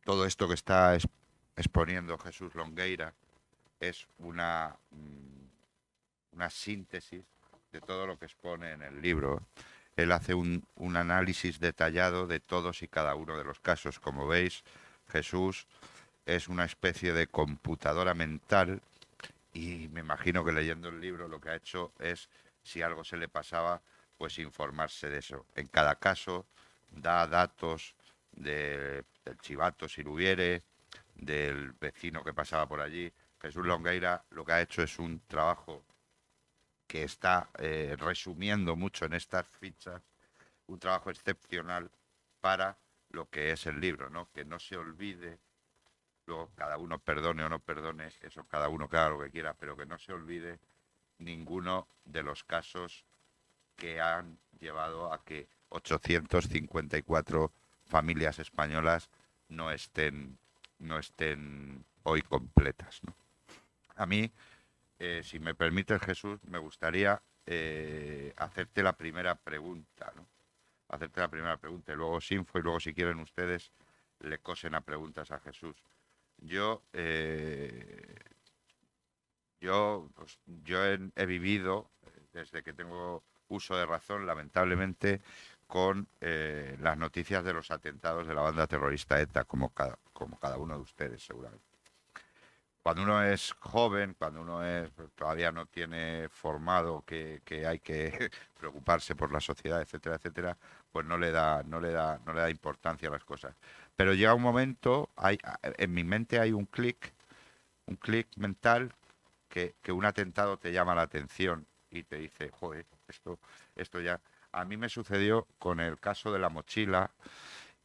todo esto que está exponiendo Jesús Longueira es una síntesis de todo lo que expone en el libro. Él hace un análisis detallado de todos y cada uno de los casos. Como veis, Jesús es una especie de computadora mental y me imagino que leyendo el libro lo que ha hecho es, si algo se le pasaba, pues informarse de eso. En cada caso da datos del chivato, si lo hubiere, del vecino que pasaba por allí. Jesús Longueira lo que ha hecho es un trabajo que está resumiendo mucho en estas fichas, un trabajo excepcional para lo que es el libro, ¿no? Que no se olvide, luego cada uno perdone o no perdone, eso cada uno que haga lo que quiera, pero que no se olvide ninguno de los casos que han llevado a que 854 familias españolas no estén hoy completas, ¿no? A mí, si me permites, Jesús, me gustaría hacerte la primera pregunta, ¿no? Hacerte la primera pregunta y luego Sinfo y luego, si quieren ustedes, le cosen a preguntas a Jesús. Yo he vivido, desde que tengo uso de razón, lamentablemente, con las noticias de los atentados de la banda terrorista ETA, como cada uno de ustedes, seguramente. Cuando uno es joven, cuando uno todavía no tiene formado que hay que preocuparse por la sociedad, etcétera, etcétera, pues no le da importancia a las cosas. Pero llega un momento, en mi mente hay un clic mental que un atentado te llama la atención y te dice, joder, esto ya... A mí me sucedió con el caso de la mochila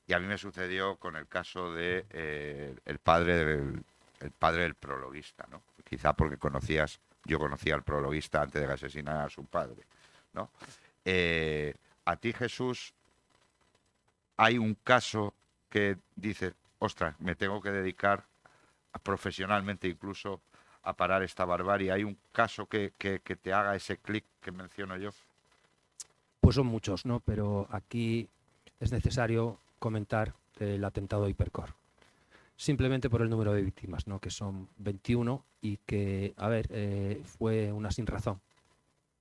y a mí me sucedió con el caso de el padre del prologuista, ¿no? Quizá porque yo conocía al prologuista antes de que asesinara a su padre, ¿no? A ti, Jesús, hay un caso que dices, ostras, me tengo que dedicar profesionalmente incluso a parar esta barbarie. ¿Hay un caso que te haga ese clic que menciono yo? Pues son muchos, ¿no? Pero aquí es necesario comentar el atentado de Hipercor. Simplemente por el número de víctimas, ¿no? Que son 21 y que, a ver, fue una sinrazón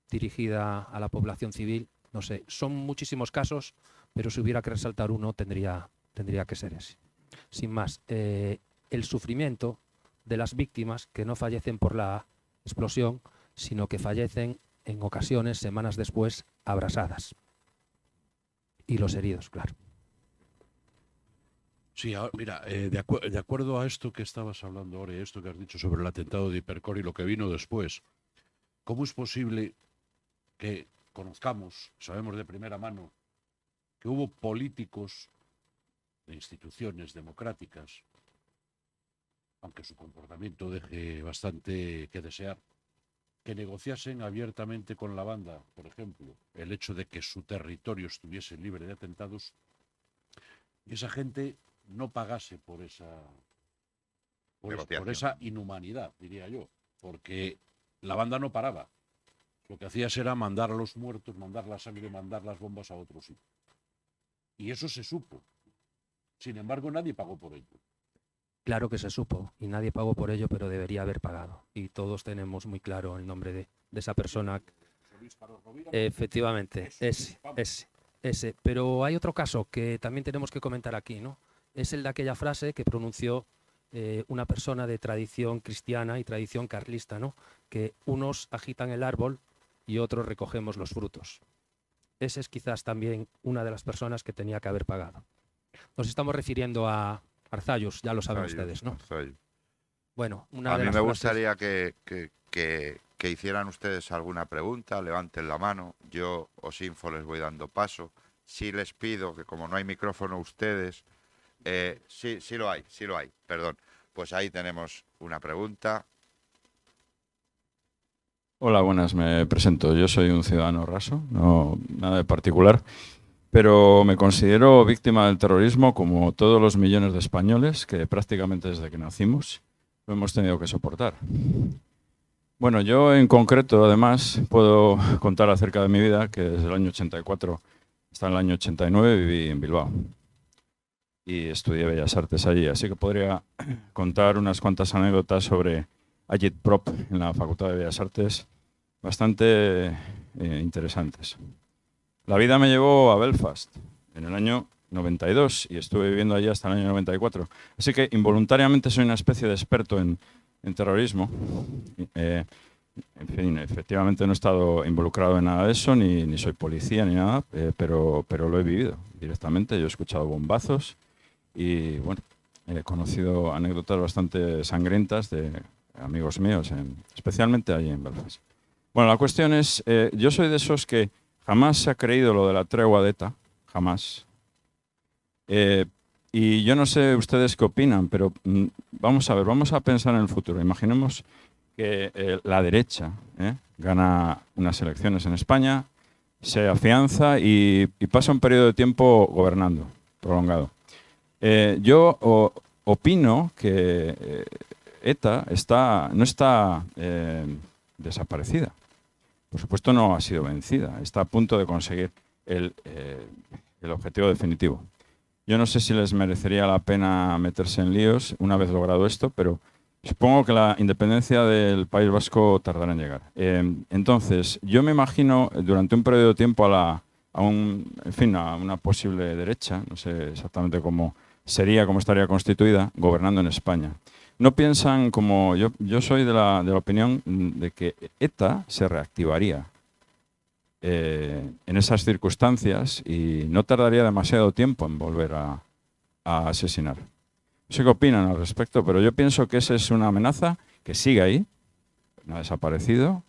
dirigida a la población civil. No sé, son muchísimos casos, pero si hubiera que resaltar uno tendría que ser ese. Sin más, el sufrimiento de las víctimas que no fallecen por la explosión, sino que fallecen en ocasiones, semanas después, abrasadas. Y los heridos, claro. Sí, mira, de acuerdo a esto que estabas hablando ahora y esto que has dicho sobre el atentado de Hipercor y lo que vino después, ¿cómo es posible que conozcamos, sabemos de primera mano, que hubo políticos de instituciones democráticas, aunque su comportamiento deje bastante que desear, que negociasen abiertamente con la banda, por ejemplo, el hecho de que su territorio estuviese libre de atentados, y esa gente no pagase por esa inhumanidad, diría yo, porque la banda no paraba. Lo que hacías era mandar a los muertos, mandar la sangre, mandar las bombas a otro sitio. Y eso se supo. Sin embargo, nadie pagó por ello. Claro que se supo y nadie pagó por ello, pero debería haber pagado. Y todos tenemos muy claro el nombre de esa persona Efectivamente, ese. Pero hay otro caso que también tenemos que comentar aquí, ¿no? Es el de aquella frase que pronunció una persona de tradición cristiana y tradición carlista, ¿no? Que unos agitan el árbol y otros recogemos los frutos. Ese es quizás también una de las personas que tenía que haber pagado. Nos estamos refiriendo a Arzallus, ya lo saben ustedes, ¿no? Arzallus. Bueno, A mí me gustaría que hicieran ustedes alguna pregunta, levanten la mano, yo os info les voy dando paso. Sí les pido que como no hay micrófono ustedes, sí lo hay, perdón. Pues ahí tenemos una pregunta. Hola, buenas, me presento. Yo soy un ciudadano raso, no nada de particular, pero me considero víctima del terrorismo como todos los millones de españoles que prácticamente desde que nacimos lo hemos tenido que soportar. Bueno, yo en concreto, además, puedo contar acerca de mi vida, que desde el año 84 hasta el año 89 viví en Bilbao y estudié Bellas Artes allí, así que podría contar unas cuantas anécdotas sobre Agitprop en la Facultad de Bellas Artes, bastante interesantes. La vida me llevó a Belfast en el año 92 y estuve viviendo allí hasta el año 94. Así que involuntariamente soy una especie de experto en terrorismo. En fin, efectivamente no he estado involucrado en nada de eso, ni soy policía ni nada, pero lo he vivido directamente. Yo he escuchado bombazos y bueno, he conocido anécdotas bastante sangrientas de amigos míos, especialmente allí en Belfast. Bueno, la cuestión es, yo soy de esos que jamás se ha creído lo de la tregua de ETA, jamás. Y yo no sé ustedes qué opinan, pero vamos a ver, vamos a pensar en el futuro. Imaginemos que la derecha gana unas elecciones en España, se afianza y pasa un periodo de tiempo gobernando, prolongado. Yo opino que ETA no está desaparecida. Por supuesto no ha sido vencida, está a punto de conseguir el objetivo definitivo. Yo no sé si les merecería la pena meterse en líos una vez logrado esto, pero supongo que la independencia del País Vasco tardará en llegar. Entonces, yo me imagino durante un periodo de tiempo a una posible derecha, no sé exactamente cómo estaría constituida, gobernando en España. ¿No piensan como yo soy de la opinión de que ETA se reactivaría en esas circunstancias y no tardaría demasiado tiempo en volver a asesinar? No sé qué opinan al respecto, pero yo pienso que esa es una amenaza que sigue ahí, no ha desaparecido,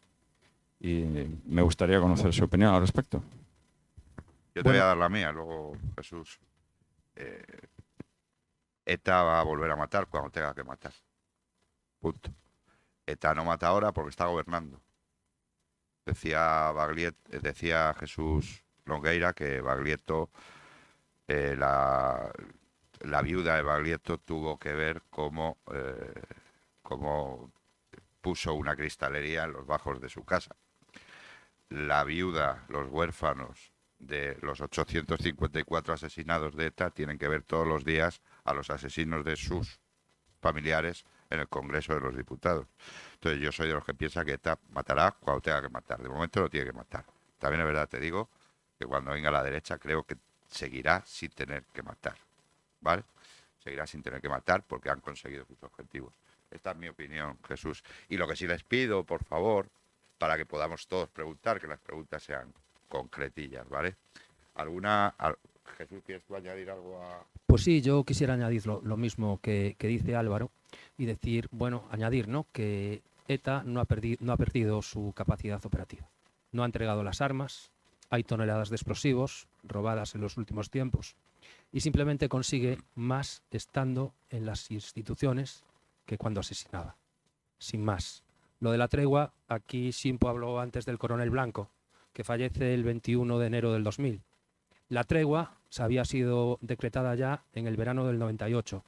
y me gustaría conocer su opinión al respecto. Yo te voy a dar la mía, luego Jesús. ETA va a volver a matar cuando tenga que matar. Punto. ETA no mata ahora porque está gobernando. Decía Jesús Longueira que Baglietto, la viuda de Baglietto tuvo que ver cómo puso una cristalería en los bajos de su casa. La viuda, los huérfanos de los 854 asesinados de ETA tienen que ver todos los días a los asesinos de sus familiares en el Congreso de los Diputados. Entonces yo soy de los que piensa que ETA matará cuando tenga que matar. De momento lo tiene que matar. También es verdad, te digo, que cuando venga la derecha creo que seguirá sin tener que matar. ¿Vale? Seguirá sin tener que matar porque han conseguido sus objetivos. Esta es mi opinión, Jesús. Y lo que sí les pido, por favor, para que podamos todos preguntar, que las preguntas sean concretillas, ¿vale? Jesús, ¿quieres tú añadir algo a...? Pues sí, yo quisiera añadir lo mismo que dice Álvaro y decir, añadir, ¿no?, que ETA no ha perdido su capacidad operativa. No ha entregado las armas, hay toneladas de explosivos robadas en los últimos tiempos y simplemente consigue más estando en las instituciones que cuando asesinaba. Sin más. Lo de la tregua, aquí Simpo habló antes del coronel Blanco, que fallece el 21 de enero del 2000. La tregua había sido decretada ya en el verano del 98,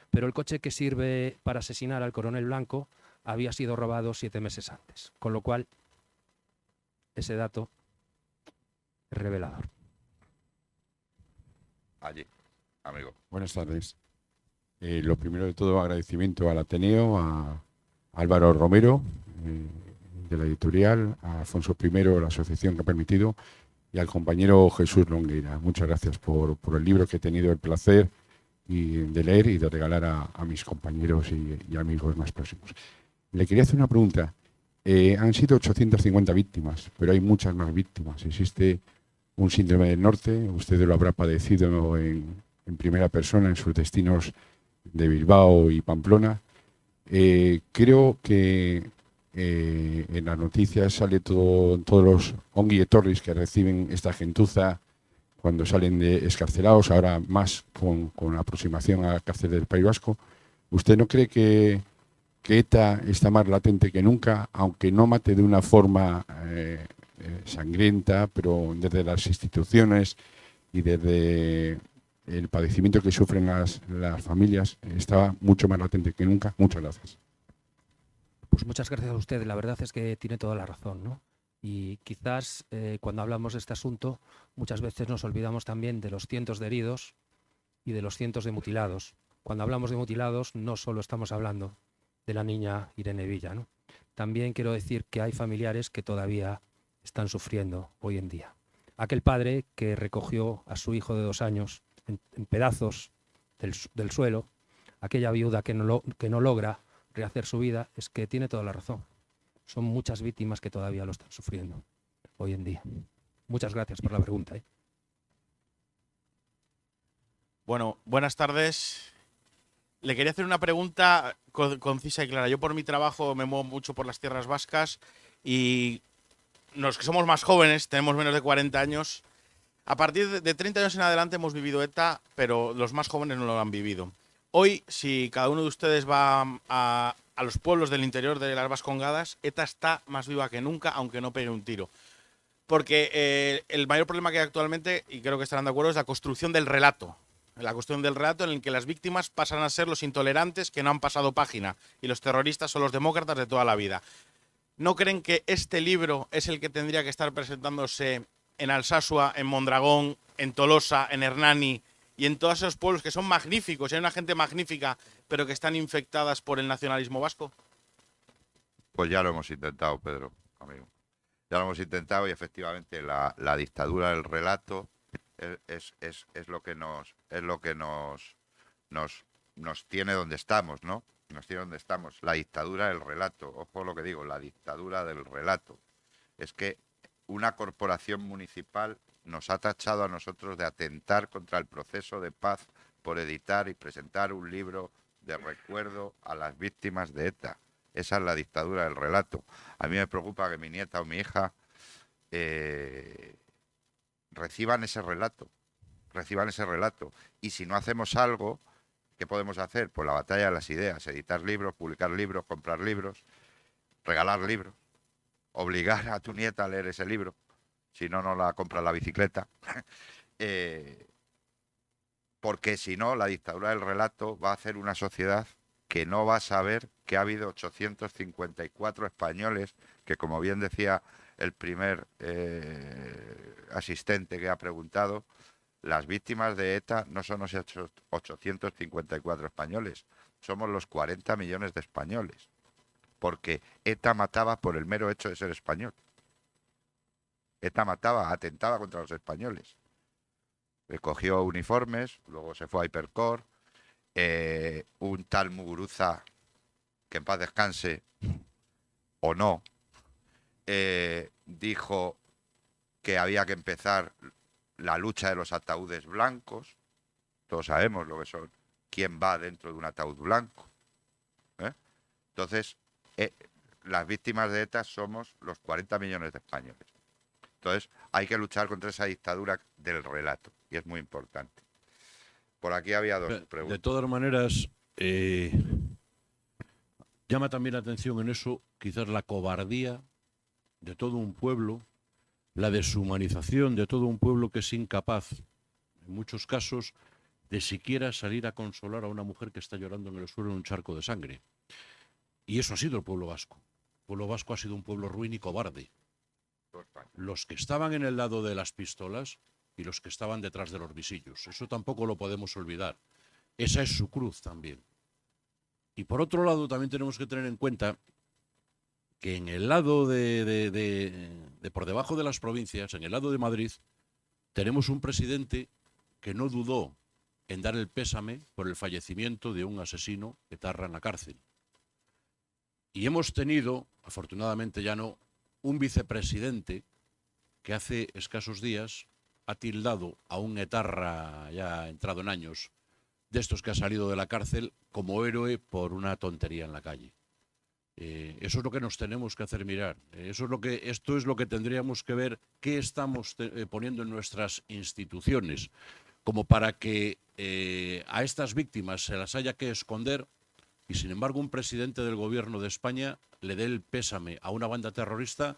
pero el coche que sirve para asesinar al coronel Blanco había sido robado 7 meses antes, con lo cual ese dato es revelador. Allí, amigo. Buenas tardes. Lo primero de todo, agradecimiento al Ateneo, a Álvaro Romero, de la editorial, a Alfonso I, la asociación que ha permitido, y al compañero Jesús Longueira. Muchas gracias por el libro que he tenido el placer de leer y de regalar a mis compañeros y amigos más próximos. Le quería hacer una pregunta. Han sido 850 víctimas, pero hay muchas más víctimas. Existe un síndrome del norte, usted lo habrá padecido en primera persona en sus destinos de Bilbao y Pamplona. Creo que en las noticias sale todos los ongi etorris que reciben esta gentuza cuando salen de escarcelados, ahora más con la aproximación a la cárcel del País Vasco. ¿Usted no cree que ETA está más latente que nunca, aunque no mate de una forma sangrienta, pero desde las instituciones y desde el padecimiento que sufren las familias, está mucho más latente que nunca? Muchas gracias. Pues muchas gracias a usted. La verdad es que tiene toda la razón, ¿no? Y quizás cuando hablamos de este asunto muchas veces nos olvidamos también de los cientos de heridos y de los cientos de mutilados. Cuando hablamos de mutilados no solo estamos hablando de la niña Irene Villa, ¿no? También quiero decir que hay familiares que todavía están sufriendo hoy en día. Aquel padre que recogió a su hijo de 2 años en pedazos del suelo, aquella viuda que no logra rehacer su vida, es que tiene toda la razón. Son muchas víctimas que todavía lo están sufriendo hoy en día. Muchas gracias por la pregunta. Bueno, buenas tardes. Le quería hacer una pregunta concisa y clara. Yo por mi trabajo me muevo mucho por las tierras vascas y los que somos más jóvenes, tenemos menos de 40 años, a partir de 30 años en adelante hemos vivido ETA, pero los más jóvenes no lo han vivido. Hoy, si cada uno de ustedes va a los pueblos del interior de las Vascongadas, ETA está más viva que nunca, aunque no pegue un tiro. Porque el mayor problema que hay actualmente, y creo que estarán de acuerdo, es la construcción del relato. La construcción del relato en el que las víctimas pasan a ser los intolerantes que no han pasado página y los terroristas son los demócratas de toda la vida. ¿No creen que este libro es el que tendría que estar presentándose en Alsasua, en Mondragón, en Tolosa, en Hernani y en todos esos pueblos que son magníficos, hay una gente magnífica, pero que están infectadas por el nacionalismo vasco? Pues ya lo hemos intentado, Pedro, amigo. Ya lo hemos intentado y efectivamente la dictadura del relato es lo que nos tiene donde estamos, ¿no? Nos tiene donde estamos. La dictadura del relato. Ojo lo que digo, la dictadura del relato. Es que una corporación municipal nos ha tachado a nosotros de atentar contra el proceso de paz por editar y presentar un libro de recuerdo a las víctimas de ETA. Esa es la dictadura del relato. A mí me preocupa que mi nieta o mi hija reciban ese relato. Y si no hacemos algo, ¿qué podemos hacer? Pues la batalla de las ideas, editar libros, publicar libros, comprar libros, regalar libros, obligar a tu nieta a leer ese libro, si no, no la compra la bicicleta. Porque si no, la dictadura del relato va a hacer una sociedad que no va a saber que ha habido 854 españoles que, como bien decía el primer asistente que ha preguntado, las víctimas de ETA no son los 854 españoles, somos los 40 millones de españoles, porque ETA mataba por el mero hecho de ser español. ETA mataba, atentaba contra los españoles. Cogió uniformes, luego se fue a Hipercor, un tal Muguruza, que en paz descanse, o no, dijo que había que empezar la lucha de los ataúdes blancos. Todos sabemos lo que son, quién va dentro de un ataúd blanco. Entonces, las víctimas de ETA somos los 40 millones de españoles. Entonces, hay que luchar contra esa dictadura del relato, y es muy importante. Por aquí había dos preguntas. De todas maneras, llama también la atención en eso, quizás la cobardía de todo un pueblo, la deshumanización de todo un pueblo que es incapaz, en muchos casos, de siquiera salir a consolar a una mujer que está llorando en el suelo en un charco de sangre. Y eso ha sido el pueblo vasco. El pueblo vasco ha sido un pueblo ruin y cobarde. Los que estaban en el lado de las pistolas y los que estaban detrás de los visillos. Eso tampoco lo podemos olvidar. Esa es su cruz también. Y por otro lado, también tenemos que tener en cuenta que en el lado de por debajo de las provincias, en el lado de Madrid, tenemos un presidente que no dudó en dar el pésame por el fallecimiento de un asesino etarra en la cárcel. Y hemos tenido, afortunadamente ya no, un vicepresidente que hace escasos días ha tildado a un etarra ya entrado en años, de estos que ha salido de la cárcel, como héroe por una tontería en la calle. Eso es lo que nos tenemos que hacer mirar. Esto es lo que tendríamos que ver, qué estamos poniendo en nuestras instituciones, como para que a estas víctimas se las haya que esconder y, sin embargo, un presidente del gobierno de España le dé el pésame a una banda terrorista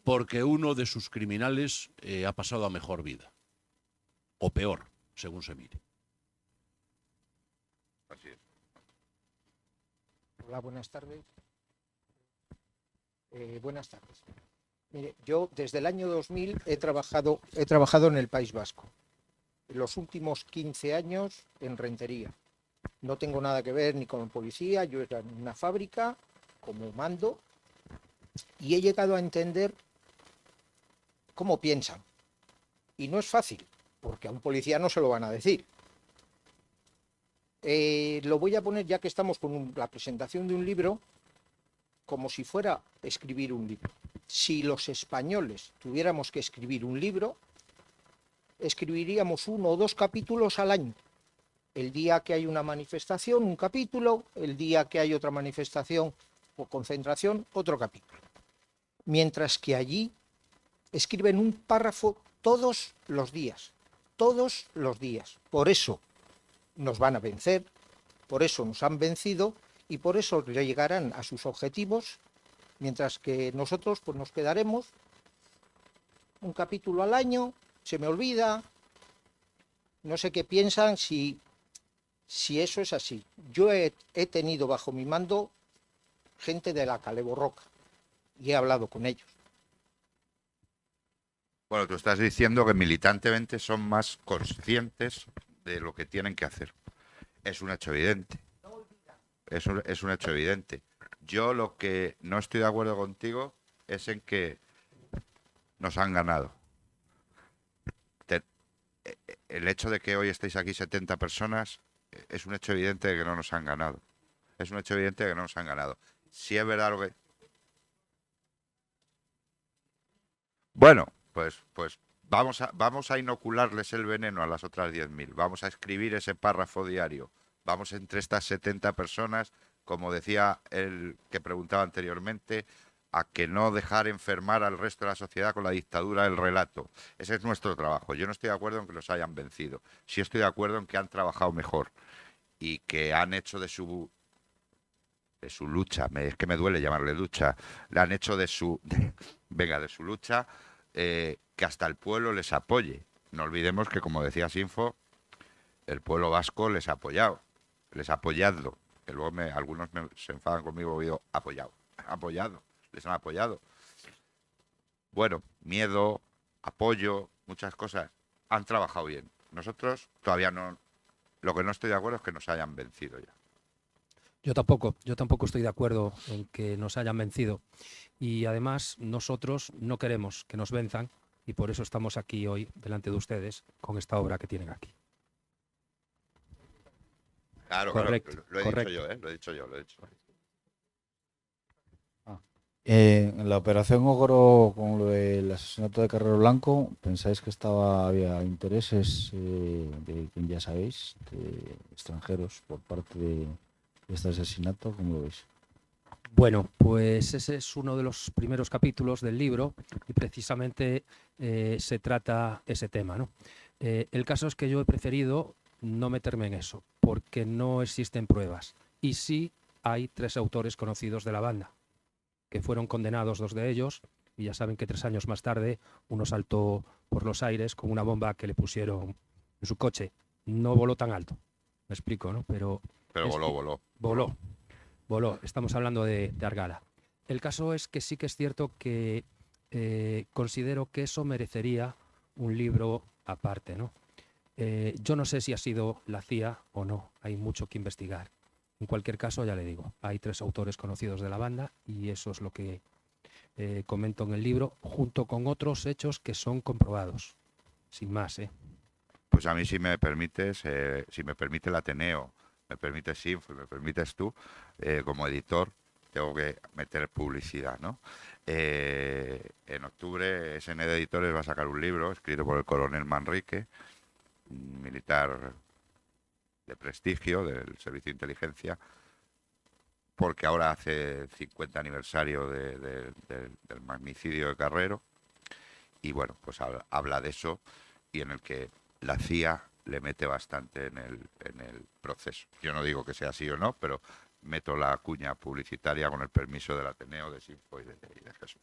porque uno de sus criminales ha pasado a mejor vida. O peor, según se mire. Así es. Hola, buenas tardes. Buenas tardes. Mire, yo desde el año 2000 he trabajado en el País Vasco. En los últimos 15 años en Rentería. No tengo nada que ver ni con policía, yo era en una fábrica como mando y he llegado a entender cómo piensan. Y no es fácil, porque a un policía no se lo van a decir. Lo voy a poner, ya que estamos con la presentación de un libro, como si fuera escribir un libro. Si los españoles tuviéramos que escribir un libro, escribiríamos 1 o 2 capítulos al año. El día que hay una manifestación, un capítulo; el día que hay otra manifestación o concentración, otro capítulo. Mientras que allí escriben un párrafo todos los días. Todos los días. Por eso nos van a vencer, por eso nos han vencido y por eso llegarán a sus objetivos, mientras que nosotros pues nos quedaremos un capítulo al año, se me olvida, no sé qué piensan si eso es así. Yo he tenido bajo mi mando gente de la Cale Borroca y he hablado con ellos. Bueno, tú estás diciendo que militantemente son más conscientes de lo que tienen que hacer. Es un hecho evidente. Es un hecho evidente. Yo lo que no estoy de acuerdo contigo es en que nos han ganado. El hecho de que hoy estéis aquí 70 personas es un hecho evidente de que no nos han ganado. Es un hecho evidente de que no nos han ganado. Si es verdad lo que... Bueno, pues vamos a inocularles el veneno a las otras 10.000. Vamos a escribir ese párrafo diario. Vamos entre estas 70 personas, como decía el que preguntaba anteriormente, a que no dejar enfermar al resto de la sociedad con la dictadura del relato. Ese es nuestro trabajo. Yo no estoy de acuerdo en que los hayan vencido. Sí estoy de acuerdo en que han trabajado mejor y que han hecho de su lucha, es que me duele llamarle lucha, le han hecho de su lucha, que hasta el pueblo les apoye. No olvidemos que, como decía Sinfo, el pueblo vasco les ha apoyado, les ha apoyado, que luego algunos se enfadan conmigo, he oído apoyado, les han apoyado. Bueno, miedo, apoyo, muchas cosas, han trabajado bien. Nosotros todavía no, lo que no estoy de acuerdo es que nos hayan vencido ya. Yo tampoco estoy de acuerdo en que nos hayan vencido. Y además nosotros no queremos que nos venzan y por eso estamos aquí hoy delante de ustedes con esta obra que tienen aquí. Claro, Correcto, claro, lo he correcto. dicho yo, lo he dicho yo. En la operación Ogro, con lo del asesinato de Carrero Blanco, ¿pensáis que había intereses de quien ya sabéis, de extranjeros, por parte de este asesinato? ¿Cómo lo veis? Bueno, pues ese es uno de los primeros capítulos del libro y precisamente se trata ese tema, ¿no? El caso es que yo he preferido no meterme en eso, porque no existen pruebas. Y sí hay 3 autores conocidos de la banda, que fueron condenados 2 de ellos, y ya saben que 3 años más tarde uno saltó por los aires con una bomba que le pusieron en su coche. No voló tan alto, me explico, ¿no? Pero voló. Estamos hablando de Argala. El caso es que sí que es cierto que considero que eso merecería un libro aparte, ¿no? Yo no sé si ha sido la CIA o no, hay mucho que investigar. En cualquier caso, ya le digo, hay 3 autores conocidos de la banda y eso es lo que comento en el libro, junto con otros hechos que son comprobados. Sin más, ¿eh? Pues a mí, si me permites, si me permite el Ateneo, me permites Sinfo y me permites tú, como editor, tengo que meter publicidad, ¿no? En octubre, SND Editores va a sacar un libro escrito por el coronel Manrique, un militar de prestigio del Servicio de Inteligencia, porque ahora hace 50 aniversario del magnicidio de Carrero, y bueno, pues habla de eso, y en el que la CIA le mete bastante en el proceso. Yo no digo que sea así o no, pero meto la cuña publicitaria con el permiso del Ateneo, de Sinfo y de Jesús.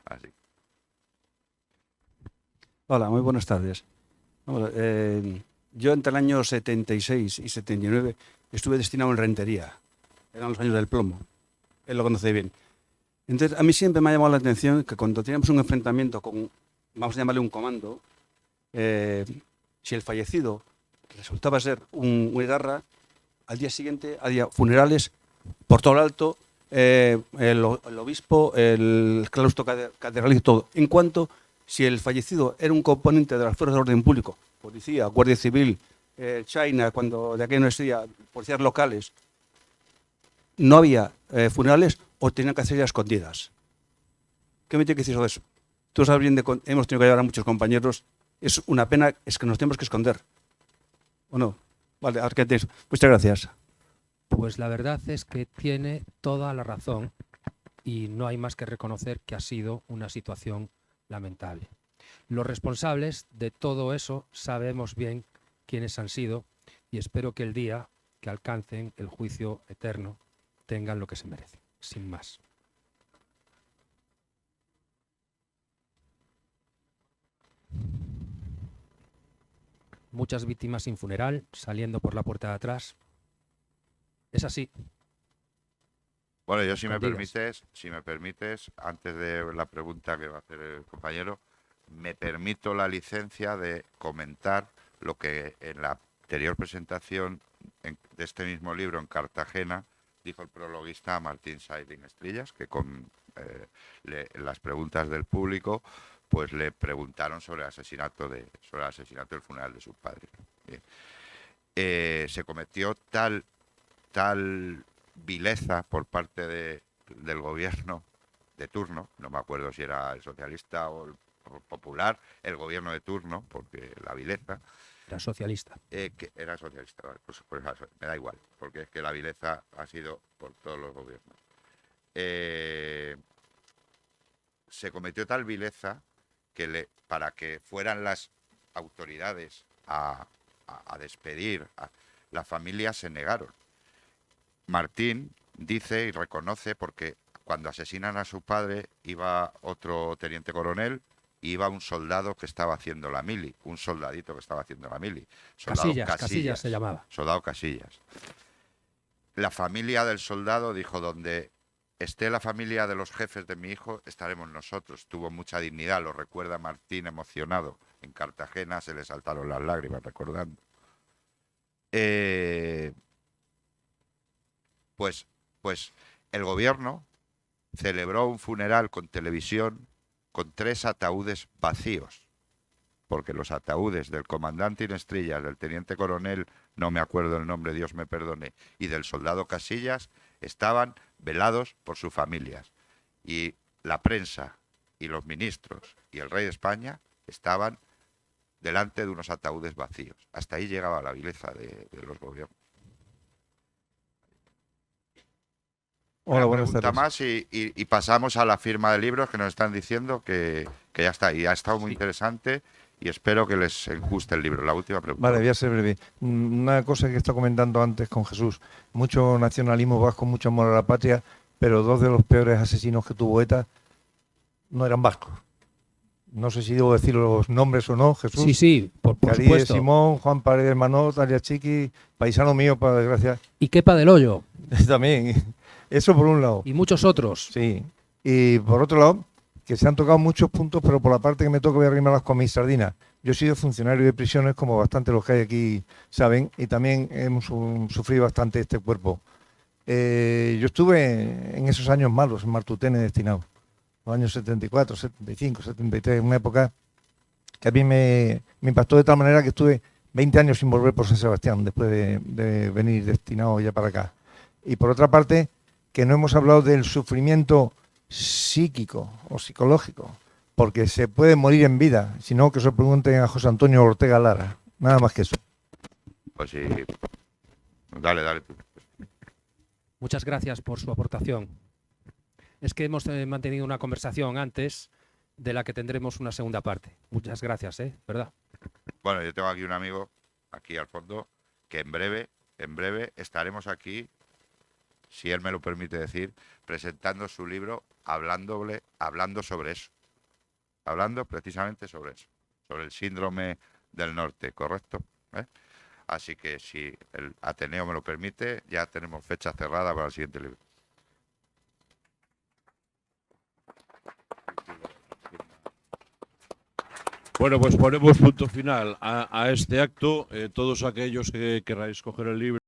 Así. Hola, muy buenas tardes. Yo entre el año 76 y 79 estuve destinado en Rentería. Eran los años del plomo. Él lo conoce bien. Entonces, a mí siempre me ha llamado la atención que cuando teníamos un enfrentamiento con, vamos a llamarle un comando, si el fallecido resultaba ser un etarra, al día siguiente había funerales por todo lo alto, el obispo, el claustro catedral y todo. En cuanto si el fallecido era un componente de las fuerzas de orden público, policía, guardia civil, China, cuando de aquella no existía, policías locales, no había funerales o tenían que hacer ya escondidas. ¿Qué me tiene que decir sobre eso? Tú sabes bien, hemos tenido que llevar a muchos compañeros. Es una pena, es que nos tenemos que esconder. ¿O no? Vale, a ver qué tienes. Muchas gracias. Pues la verdad es que tiene toda la razón y no hay más que reconocer que ha sido una situación lamentable. Los responsables de todo eso sabemos bien quiénes han sido y espero que el día que alcancen el juicio eterno tengan lo que se merecen, sin más. Muchas víctimas sin funeral, saliendo por la puerta de atrás. Es así. Bueno, yo si me Escondidas. permites, antes de la pregunta que va a hacer el compañero, me permito la licencia de comentar lo que en la anterior presentación de este mismo libro en Cartagena dijo el prologuista Martín Sailín Estrillas, que con las preguntas del público pues le preguntaron sobre el asesinato del funeral de su padre. Bien. Se cometió tal vileza por parte del gobierno de turno, no me acuerdo si era el socialista o el popular, el gobierno de turno, porque la vileza... Era socialista. Que era socialista, vale, pues me da igual, porque es que la vileza ha sido por todos los gobiernos. Se cometió tal vileza que para que fueran las autoridades a despedir, la familia se negaron. Martín dice y reconoce, porque cuando asesinan a su padre iba otro teniente coronel, iba un soldado que estaba haciendo la mili, un soldadito que estaba haciendo la mili. Casillas se llamaba. Soldado Casillas. La familia del soldado dijo: donde esté la familia de los jefes de mi hijo, estaremos nosotros. Tuvo mucha dignidad, lo recuerda Martín emocionado. En Cartagena se le saltaron las lágrimas recordando. Pues el gobierno celebró un funeral con televisión con 3 ataúdes vacíos, porque los ataúdes del comandante Inestrillas, del teniente coronel, no me acuerdo el nombre, Dios me perdone, y del soldado Casillas estaban velados por sus familias. Y la prensa y los ministros y el rey de España estaban delante de unos ataúdes vacíos. Hasta ahí llegaba la vileza de los gobiernos. Hola, Una buenas pregunta tardes. más y pasamos a la firma de libros, que nos están diciendo que ya está. Y ha estado muy interesante y espero que les guste el libro. La última pregunta. Vale, voy a ser breve. Una cosa que está comentando antes con Jesús. Mucho nacionalismo vasco, mucho amor a la patria, pero 2 de los peores asesinos que tuvo ETA no eran vascos. No sé si debo decir los nombres o no, Jesús. Sí, por Carí supuesto. Simón, Juan Paredes Manot, Alias Chiqui, paisano mío, por desgracia. Y Kepa del Hoyo. También. Eso por un lado. Y muchos otros. Sí. Y por otro lado, que se han tocado muchos puntos, pero por la parte que me toca voy a arrimarlas con mis sardinas. Yo he sido funcionario de prisiones, como bastante los que hay aquí saben, y también hemos sufrido bastante este cuerpo. Yo estuve en esos años malos, en Martutene destinado. los años 74, 75, 73, una época que a mí me impactó de tal manera que estuve 20 años sin volver por San Sebastián después de venir destinado ya para acá. Y por otra parte, que no hemos hablado del sufrimiento psíquico o psicológico, porque se puede morir en vida, sino que se lo pregunten a José Antonio Ortega Lara, nada más que eso. Pues sí. Dale tú. Muchas gracias por su aportación. Es que hemos mantenido una conversación antes de la que tendremos una segunda parte. Muchas gracias, ¿verdad? Bueno, yo tengo aquí un amigo, aquí al fondo, que en breve estaremos aquí, si él me lo permite decir, presentando su libro, hablando sobre eso. Hablando precisamente sobre eso, sobre el síndrome del norte, ¿correcto? Así que si el Ateneo me lo permite, ya tenemos fecha cerrada para el siguiente libro. Bueno, pues ponemos punto final a este acto. Todos aquellos que queráis coger el libro